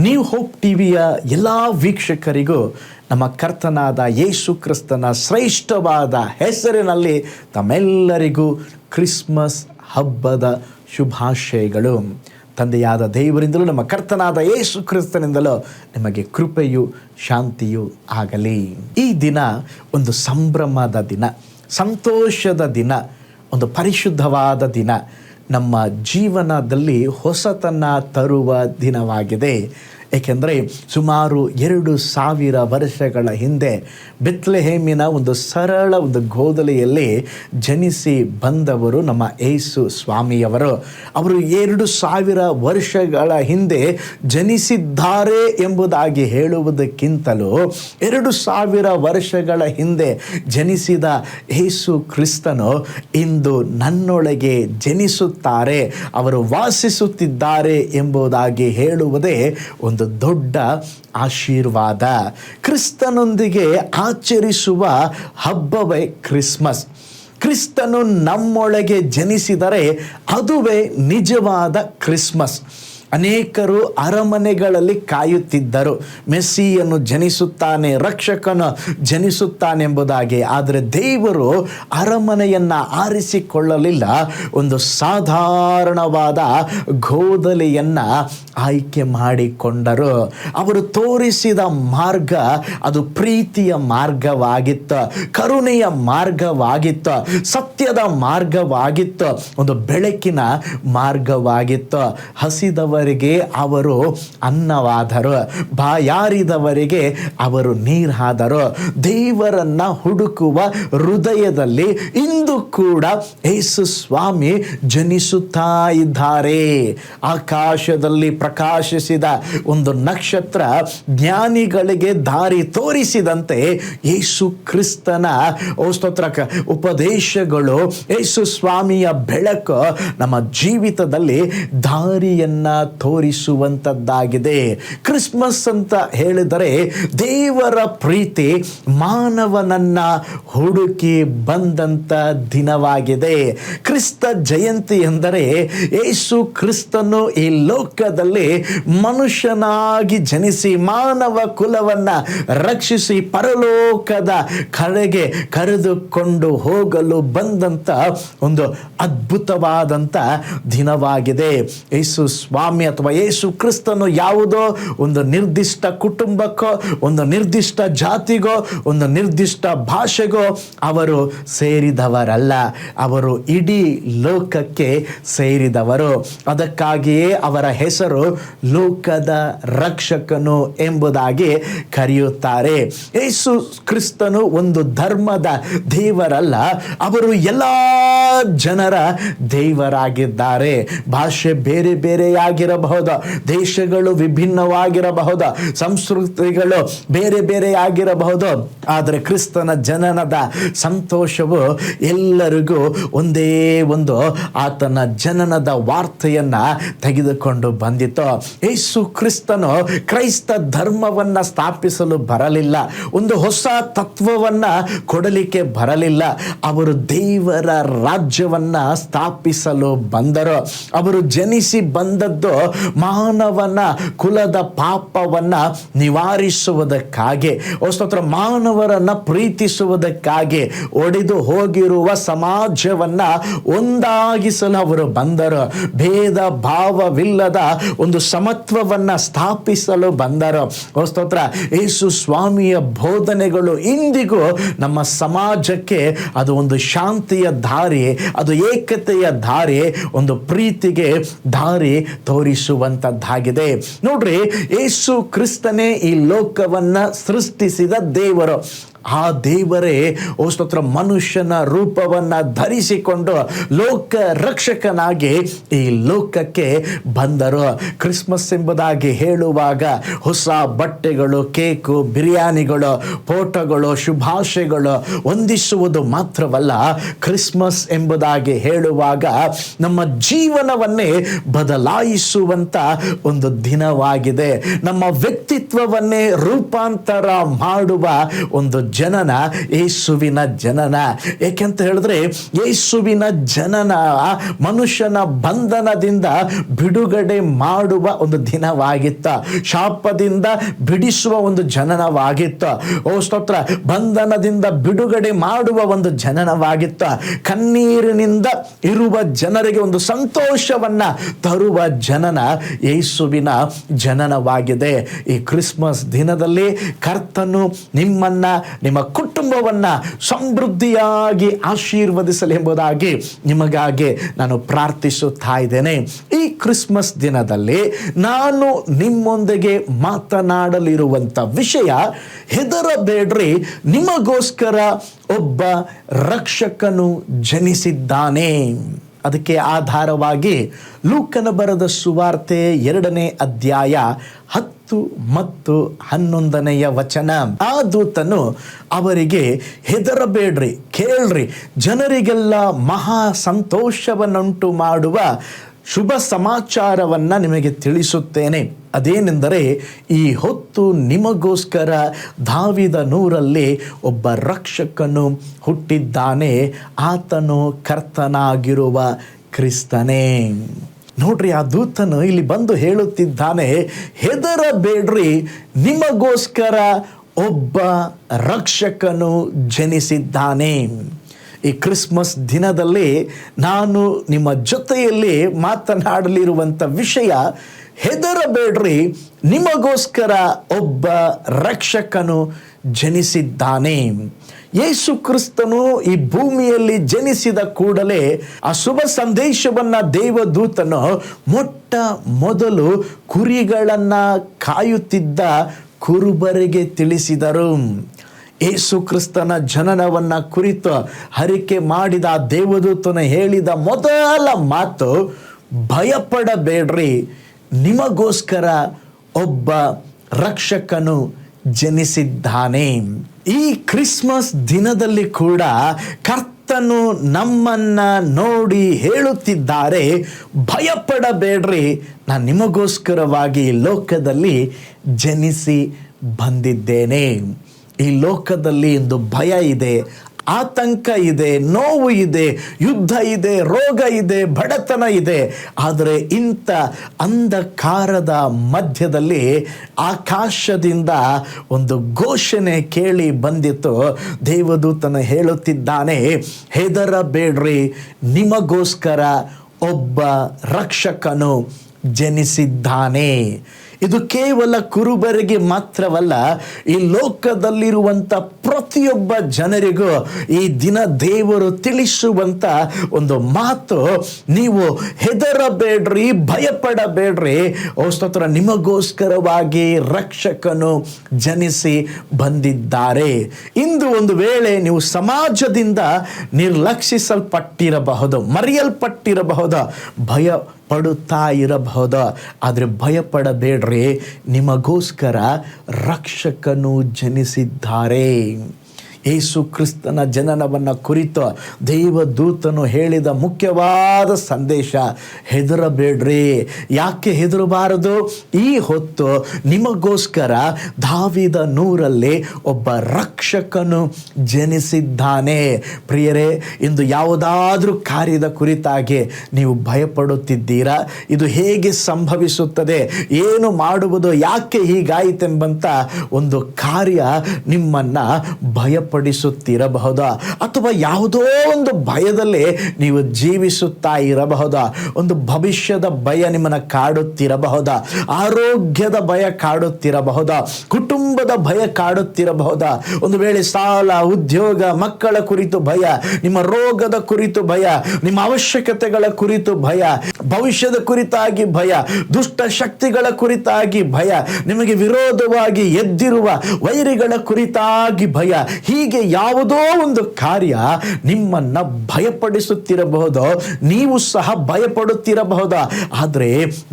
New hope ಟಿವಿಯ ಎಲ್ಲ ವೀಕ್ಷಕರಿಗೂ ನಮ್ಮ ಕರ್ತನಾದ ಯೇಸು ಕ್ರಿಸ್ತನ ಶ್ರೇಷ್ಠವಾದ ಹೆಸರಿನಲ್ಲಿ ತಮ್ಮೆಲ್ಲರಿಗೂ ಕ್ರಿಸ್ಮಸ್ ಹಬ್ಬದ ಶುಭಾಶಯಗಳು. ತಂದೆಯಾದ ದೇವರಿಂದಲೂ ನಮ್ಮ ಕರ್ತನಾದ ಯೇಸು ಕ್ರಿಸ್ತನಿಂದಲೂ ನಿಮಗೆ ಕೃಪೆಯು ಶಾಂತಿಯು ಆಗಲಿ. ಈ ದಿನ ಒಂದು ಸಂಭ್ರಮದ ದಿನ, ಸಂತೋಷದ ದಿನ, ಒಂದು ಪರಿಶುದ್ಧವಾದ ದಿನ, ನಮ್ಮ ಜೀವನದಲ್ಲಿ ಹೊಸತನ್ನು ತರುವ ದಿನವಾಗಿದೆ. ಏಕೆಂದರೆ ಸುಮಾರು 2000 ವರ್ಷಗಳ ಹಿಂದೆ ಬೆತ್ಲೆಹೇಮಿನ ಒಂದು ಸರಳ ಒಂದು ಗೋದಲಿಯಲ್ಲಿ ಜನಿಸಿ ಬಂದವರು ನಮ್ಮ ಯೇಸು ಸ್ವಾಮಿಯವರು. ಅವರು 2000 ವರ್ಷಗಳ ಹಿಂದೆ ಜನಿಸಿದ್ದಾರೆ ಎಂಬುದಾಗಿ ಹೇಳುವುದಕ್ಕಿಂತಲೂ 2000 ವರ್ಷಗಳ ಹಿಂದೆ ಜನಿಸಿದ ಯೇಸು ಕ್ರಿಸ್ತನು ಇಂದು ನನ್ನೊಳಗೆ ಜನಿಸುತ್ತಾರೆ, ಅವರು ವಾಸಿಸುತ್ತಿದ್ದಾರೆ ಎಂಬುದಾಗಿ ಹೇಳುವುದೇ ಒಂದು ದೊಡ್ಡ ಆಶೀರ್ವಾದ. ಕ್ರಿಸ್ತನೊಂದಿಗೆ ಆಚರಿಸುವ ಹಬ್ಬವೇ ಕ್ರಿಸ್ಮಸ್. ಕ್ರಿಸ್ತನು ನಮ್ಮೊಳಗೆ ಜನಿಸಿದರೆ ಅದುವೇ ನಿಜವಾದ ಕ್ರಿಸ್ಮಸ್. ಅನೇಕರು ಅರಮನೆಗಳಲ್ಲಿ ಕಾಯುತ್ತಿದ್ದರು, ಮೆಸ್ಸಿಯನ್ನು ಜನಿಸುತ್ತಾನೆ, ರಕ್ಷಕನು ಜನಿಸುತ್ತಾನೆಂಬುದಾಗಿ. ಆದರೆ ದೇವರು ಅರಮನೆಯನ್ನು ಆರಿಸಿಕೊಳ್ಳಲಿಲ್ಲ, ಒಂದು ಸಾಧಾರಣವಾದ ಗೋದಲಿಯನ್ನು ಆಯ್ಕೆ ಮಾಡಿಕೊಂಡರು. ಅವರು ತೋರಿಸಿದ ಮಾರ್ಗ ಅದು ಪ್ರೀತಿಯ ಮಾರ್ಗವಾಗಿತ್ತು, ಕರುಣೆಯ ಮಾರ್ಗವಾಗಿತ್ತು, ಸತ್ಯದ ಮಾರ್ಗವಾಗಿತ್ತು, ಒಂದು ಬೆಳಕಿನ ಮಾರ್ಗವಾಗಿತ್ತು. ಹಸಿದವರಿಗೆ ಅವರು ಅನ್ನವಾದರು, ಬಾಯಾರಿದವರಿಗೆ ಅವರು ನೀರಾದರು. ದೇವರನ್ನ ಹುಡುಕುವ ಹೃದಯದಲ್ಲಿ ಇಂದು ಕೂಡ ಯೇಸು ಸ್ವಾಮಿ ಜನಿಸುತ್ತಾ ಇದ್ದಾರೆ. ಆಕಾಶದಲ್ಲಿ ಪ್ರಕಾಶಿಸಿದ ಒಂದು ನಕ್ಷತ್ರ ಜ್ಞಾನಿಗಳಿಗೆ ದಾರಿ ತೋರಿಸಿದಂತೆ ಯೇಸು ಕ್ರಿಸ್ತನ ಉಪದೇಶಗಳು, ಯೇಸು ಸ್ವಾಮಿಯ ಬೆಳಕು ನಮ್ಮ ಜೀವಿತದಲ್ಲಿ ದಾರಿಯನ್ನ ತೋರಿಸುವಂಥದ್ದಾಗಿದೆ. ಕ್ರಿಸ್ಮಸ್ ಅಂತ ಹೇಳಿದರೆ ದೇವರ ಪ್ರೀತಿ ಮಾನವನನ್ನ ಹುಡುಕಿ ಬಂದಂಥ ದಿನವಾಗಿದೆ. ಕ್ರಿಸ್ತ ಜಯಂತಿ ಎಂದರೆ ಯೇಸು ಕ್ರಿಸ್ತನು ಈ ಲೋಕದಲ್ಲಿ ಮನುಷ್ಯನಾಗಿ ಜನಿಸಿ ಮಾನವ ಕುಲವನ್ನ ರಕ್ಷಿಸಿ ಪರಲೋಕದ ಕಡೆಗೆ ಕರೆದುಕೊಂಡು ಹೋಗಲು ಬಂದಂಥ ಒಂದು ಅದ್ಭುತವಾದಂಥ ದಿನವಾಗಿದೆ. ಯೇಸು ಸ್ವಾಮಿ ಅಥವಾ ಯೇಸು ಕ್ರಿಸ್ತನು ಯಾವುದೋ ಒಂದು ನಿರ್ದಿಷ್ಟ ಕುಟುಂಬಕ್ಕೋ, ಒಂದು ನಿರ್ದಿಷ್ಟ ಜಾತಿಗೋ, ಒಂದು ನಿರ್ದಿಷ್ಟ ಭಾಷೆಗೋ ಅವರು ಸೇರಿದವರಲ್ಲ, ಅವರು ಇಡೀ ಲೋಕಕ್ಕೆ ಸೇರಿದವರು. ಅದಕ್ಕಾಗಿಯೇ ಅವರ ಹೆಸರು ಲೋಕದ ರಕ್ಷಕನು ಎಂಬುದಾಗಿ ಕರೆಯುತ್ತಾರೆ. ಯೇಸು ಕ್ರಿಸ್ತನು ಒಂದು ಧರ್ಮದ ದೇವರಲ್ಲ, ಅವರು ಎಲ್ಲ ಜನರ ದೇವರಾಗಿದ್ದಾರೆ. ಭಾಷೆ ಬೇರೆ ಬೇರೆಯಾಗಿರಬಹುದು, ದೇಶಗಳು ವಿಭಿನ್ನವಾಗಿರಬಹುದು, ಸಂಸ್ಕೃತಿಗಳು ಬೇರೆ ಬೇರೆಯಾಗಿರಬಹುದು, ಆದರೆ ಕ್ರಿಸ್ತನ ಜನನದ ಸಂತೋಷವು ಎಲ್ಲರಿಗೂ ಒಂದೇ ಒಂದು ಆತನ ಜನನದ ವಾರ್ತೆಯನ್ನ ತೆಗೆದುಕೊಂಡು ಬಂದಿತು. ಯೇಸು ಕ್ರಿಸ್ತನು ಕ್ರೈಸ್ತ ಧರ್ಮವನ್ನ ಸ್ಥಾಪಿಸಲು ಬರಲಿಲ್ಲ, ಒಂದು ಹೊಸ ತತ್ವವನ್ನ ಕೊಡಲಿಕ್ಕೆ ಬರಲಿಲ್ಲ. ಅವರು ದೇವರ ರಾಜ್ಯವನ್ನ ಸ್ಥಾಪಿಸಲು ಬಂದರು. ಅವರು ಜನಿಸಿ ಬಂದದ್ದು ಮಾನವನ ಕುಲದ ಪಾಪವನ್ನ ನಿವಾರಿಸುವುದಕ್ಕಾಗಿ, ಮಾನವರನ್ನ ಪ್ರೀತಿಸುವುದಕ್ಕಾಗಿ, ಒಡೆದು ಹೋಗಿರುವ ಸಮಾಜವನ್ನ ಒಂದಾಗಿಸಲು ಅವರು ಬಂದರು. ಭೇದ ಭಾವವಿಲ್ಲದ ಒಂದು ಸಮತ್ವವನ್ನ ಸ್ಥಾಪಿಸಲು ಬಂದರು. ಯೇಸು ಸ್ವಾಮಿಯ ಬೋಧನೆಗಳು ಇಂದಿಗೂ ನಮ್ಮ ಸಮಾಜಕ್ಕೆ ಅದು ಒಂದು ಶಾಂತಿಯ ದಾರಿ, ಅದು ಏಕತೆಯ ದಾರಿ, ಒಂದು ಪ್ರೀತಿಗೆ ದಾರಿ ತೋರಿಸುವಂತದ್ದಾಗಿದೆ. ನೋಡ್ರಿ, ಯೇಸು ಕ್ರಿಸ್ತನೇ ಈ ಲೋಕವನ್ನ ಸೃಷ್ಟಿಸಿದ ದೇವರು. ಆ ದೇವರೇ ಮನುಷ್ಯನ ರೂಪವನ್ನ ಧರಿಸಿಕೊಂಡು ಲೋಕ ರಕ್ಷಕನಾಗಿ ಈ ಲೋಕಕ್ಕೆ ಬಂದರು. ಕ್ರಿಸ್ಮಸ್ ಎಂಬುದಾಗಿ ಹೇಳುವಾಗ ಹೊಸ ಬಟ್ಟೆಗಳು, ಕೇಕು, ಬಿರಿಯಾನಿಗಳು, ಫೋಟೋಗಳು, ಶುಭಾಶಯಗಳು ಹೊಂದಿಸುವುದು ಮಾತ್ರವಲ್ಲ, ಕ್ರಿಸ್ಮಸ್ ಎಂಬುದಾಗಿ ಹೇಳುವಾಗ ನಮ್ಮ ಜೀವನವನ್ನೇ ಬದಲಾಯಿಸುವಂತ ಒಂದು ದಿನವಾಗಿದೆ. ನಮ್ಮ ವ್ಯಕ್ತಿತ್ವವನ್ನೇ ರೂಪಾಂತರ ಮಾಡುವ ಒಂದು ಜನನ ಯೇಸುವಿನ ಜನನ. ಏಕೆಂತ ಹೇಳಿದ್ರೆ ಯೇಸುವಿನ ಜನನ ಮನುಷ್ಯನ ಬಂಧನದಿಂದ ಬಿಡುಗಡೆ ಮಾಡುವ ಒಂದು ದಿನವಾಗಿತ್ತು. ಶಾಪದಿಂದ ಬಿಡಿಸುವ ಒಂದು ಜನನವಾಗಿತ್ತು. ಓ ಸ್ತೋತ್ರ. ಬಂಧನದಿಂದ ಬಿಡುಗಡೆ ಮಾಡುವ ಒಂದು ಜನನವಾಗಿತ್ತು. ಕಣ್ಣೀರಿನಿಂದ ಇರುವ ಜನರಿಗೆ ಒಂದು ಸಂತೋಷವನ್ನ ತರುವ ಜನನ ಯೇಸುವಿನ ಜನನವಾಗಿದೆ. ಈ ಕ್ರಿಸ್ಮಸ್ ದಿನದಲ್ಲಿ ಕರ್ತನು ನಿಮ್ಮನ್ನ, ನಿಮ್ಮ ಕುಟುಂಬವನ್ನ ಸಮೃದ್ಧಿಯಾಗಿ ಆಶೀರ್ವದಿಸಲಿ ಎಂಬುದಾಗಿ ನಿಮಗಾಗಿ ನಾನು ಪ್ರಾರ್ಥಿಸುತ್ತಾ ಇದ್ದೇನೆ. ಈ ಕ್ರಿಸ್ಮಸ್ ದಿನದಲ್ಲಿ ನಾನು ನಿಮ್ಮೊಂದಿಗೆ ಮಾತನಾಡಲಿರುವಂಥ ವಿಷಯ, ಹೆದರಬೇಡ್ರಿ, ನಿಮಗೋಸ್ಕರ ಒಬ್ಬ ರಕ್ಷಕನು ಜನಿಸಿದ್ದಾನೆ. ಅದಕ್ಕೆ ಆಧಾರವಾಗಿ ಲೂಕನ ಬರೆದ ಸುವಾರ್ತೆ 2ನೇ ಅಧ್ಯಾಯ 10 ಮತ್ತು 11ನೆಯ ವಚನ. ಆ ದೂತನು ಅವರಿಗೆ, ಹೆದರಬೇಡ್ರಿ, ಕೇಳ್ರಿ, ಜನರಿಗೆಲ್ಲ ಮಹಾ ಸಂತೋಷವನ್ನುಂಟು ಮಾಡುವ ಶುಭ ಸಮಾಚಾರವನ್ನು ನಿಮಗೆ ತಿಳಿಸುತ್ತೇನೆ. ಅದೇನೆಂದರೆ, ಈ ಹೊತ್ತು ನಿಮಗೋಸ್ಕರ ದಾವೀದನೂರಲ್ಲಿ ಒಬ್ಬ ರಕ್ಷಕನು ಹುಟ್ಟಿದ್ದಾನೆ, ಆತನು ಕರ್ತನಾಗಿರುವ ಕ್ರಿಸ್ತನೇ. ನೋಡ್ರಿ, ಆ ದೂತನು ಇಲ್ಲಿ ಬಂದು ಹೇಳುತ್ತಿದ್ದಾನೆ, ಹೆದರಬೇಡ್ರಿ, ನಿಮಗೋಸ್ಕರ ಒಬ್ಬ ರಕ್ಷಕನು ಜನಿಸಿದ್ದಾನೆ. ಈ ಕ್ರಿಸ್ಮಸ್ ದಿನದಲ್ಲಿ ನಾನು ನಿಮ್ಮ ಜೊತೆಯಲ್ಲಿ ಮಾತನಾಡಲಿರುವಂಥ ವಿಷಯ, ಹೆದರಬೇಡ್ರಿ, ನಿಮಗೋಸ್ಕರ ಒಬ್ಬ ರಕ್ಷಕನು ಜನಿಸಿದ್ದಾನೆ. ಯೇಸು ಕ್ರಿಸ್ತನು ಈ ಭೂಮಿಯಲ್ಲಿ ಜನಿಸಿದ ಕೂಡಲೇ ಆ ಶುಭ ಸಂದೇಶವನ್ನು ದೇವದೂತನು ಮೊಟ್ಟ ಮೊದಲು ಕುರಿಗಳನ್ನು ಕಾಯುತ್ತಿದ್ದ ಕುರುಬರಿಗೆ ತಿಳಿಸಿದರು. ಯೇಸು ಕ್ರಿಸ್ತನ ಜನನವನ್ನ ಕುರಿತು ಹರಿಕೆ ಮಾಡಿದ ದೇವದೂತನು ಹೇಳಿದ ಮೊದಲ ಮಾತು, ಭಯಪಡಬೇಡ್ರಿ, ನಿಮಗೋಸ್ಕರ ಒಬ್ಬ ರಕ್ಷಕನು ಜನಿಸಿದ್ದಾನೆ. ಈ ಕ್ರಿಸ್ಮಸ್ ದಿನದಲ್ಲಿ ಕೂಡ ಕರ್ತನು ನಮ್ಮನ್ನ ನೋಡಿ ಹೇಳುತ್ತಿದ್ದಾರೆ, ಭಯಪಡಬೇಡ್ರಿ, ನಾನು ನಿಮಗೋಸ್ಕರವಾಗಿ ಈ ಲೋಕದಲ್ಲಿ ಜನಿಸಿ ಬಂದಿದ್ದೇನೆ. ಈ ಲೋಕದಲ್ಲಿ ಇಂದು ಭಯ ಇದೆ, ಆತಂಕ ಇದೆ, ನೋವು ಇದೆ, ಯುದ್ಧ ಇದೆ, ರೋಗ ಇದೆ, ಬಡತನ ಇದೆ. ಆದರೆ ಇಂಥ ಅಂಧಕಾರದ ಮಧ್ಯದಲ್ಲಿ ಆಕಾಶದಿಂದ ಒಂದು ಘೋಷಣೆ ಕೇಳಿ ಬಂದಿತು. ದೇವದೂತನು ಹೇಳುತ್ತಿದ್ದಾನೆ, ಹೆದರಬೇಡ್ರಿ, ನಿಮಗೋಸ್ಕರ ಒಬ್ಬ ರಕ್ಷಕನು ಜನಿಸಿದ್ದಾನೆ. ಇದು ಕೇವಲ ಕುರುಬರಿಗೆ ಮಾತ್ರವಲ್ಲ, ಈ ಲೋಕದಲ್ಲಿರುವಂಥ ಪ್ರತಿಯೊಬ್ಬ ಜನರಿಗೂ ಈ ದಿನ ದೇವರು ತಿಳಿಸುವಂಥ ಒಂದು ಮಾತು, ನೀವು ಹೆದರಬೇಡ್ರಿ, ಭಯಪಡಬೇಡ್ರಿ, ಓ ಸ್ತೋತ್ರ, ನಿಮಗೋಸ್ಕರವಾಗಿ ರಕ್ಷಕನು ಜನಿಸಿ ಬಂದಿದ್ದಾರೆ. ಇಂದು ಒಂದು ವೇಳೆ ನೀವು ಸಮಾಜದಿಂದ ನಿರ್ಲಕ್ಷಿಸಲ್ಪಟ್ಟಿರಬಹುದು, ಮರೆಯಲ್ಪಟ್ಟಿರಬಹುದು, ಭಯ ಪಡುತ್ತಾ ಇರಬಹುದು. ಆದರೆ ಭಯಪಡಬೇಡ್ರಿ, ನಿಮಗೋಸ್ಕರ ರಕ್ಷಕನು ಜನಿಸಿದ್ದಾರೆ. ಯೇಸು ಕ್ರಿಸ್ತನ ಜನನವನ್ನು ಕುರಿತು ದೇವದೂತನು ಹೇಳಿದ ಮುಖ್ಯವಾದ ಸಂದೇಶ, ಹೆದರಬೇಡ್ರಿ. ಯಾಕೆ ಹೆದರಬಾರದು? ಈ ಹೊತ್ತು ನಿಮಗೋಸ್ಕರ ದಾವೀದನೂರಲ್ಲಿ ಒಬ್ಬ ರಕ್ಷಕನು ಜನಿಸಿದ್ದಾನೆ. ಪ್ರಿಯರೇ, ಇಂದು ಯಾವುದಾದ್ರೂ ಕಾರ್ಯದ ಕುರಿತಾಗಿ ನೀವು ಭಯಪಡುತ್ತಿದ್ದೀರಾ? ಇದು ಹೇಗೆ ಸಂಭವಿಸುತ್ತದೆ, ಏನು ಮಾಡುವುದು, ಯಾಕೆ ಹೀಗಾಯಿತೆಂಬಂಥ ಒಂದು ಕಾರ್ಯ ನಿಮ್ಮನ್ನು ಭಯಪಡಿಸುತ್ತಿರಬಹುದಾ? ಅಥವಾ ಯಾವುದೋ ಒಂದು ಭಯದಲ್ಲಿ ನೀವು ಜೀವಿಸುತ್ತಾ ಇರಬಹುದಾ? ಒಂದು ಭವಿಷ್ಯದ ಭಯ ನಿಮ್ಮನ್ನು ಕಾಡುತ್ತಿರಬಹುದಾ? ಆರೋಗ್ಯದ ಭಯ ಕಾಡುತ್ತಿರಬಹುದಾ? ಕುಟುಂಬದ ಭಯ ಕಾಡುತ್ತಿರಬಹುದಾ? ಒಂದು ವೇಳೆ ಸಾಲ, ಉದ್ಯೋಗ, ಮಕ್ಕಳ ಕುರಿತು ಭಯ, ನಿಮ್ಮ ರೋಗದ ಕುರಿತು ಭಯ, ನಿಮ್ಮ ಅವಶ್ಯಕತೆಗಳ ಕುರಿತು ಭಯ, ಭವಿಷ್ಯದ ಕುರಿತಾಗಿ ಭಯ, ದುಷ್ಟ ಶಕ್ತಿಗಳ ಕುರಿತಾಗಿ ಭಯ, ನಿಮಗೆ ವಿರೋಧವಾಗಿ ಎದ್ದಿರುವ ವೈರಿಗಳ ಕುರಿತಾಗಿ ಭಯ. ಹೀಗೆ ಯಾವುದೋ ಒಂದು ಕಾರ್ಯ ನಿಮ್ಮನ್ನ ಭಯಪಡಿಸುತ್ತಿರಬಹುದು, ನೀವು ಸಹ ಭಯಪಡುತ್ತಿರಬಹುದು. ಆದರೆ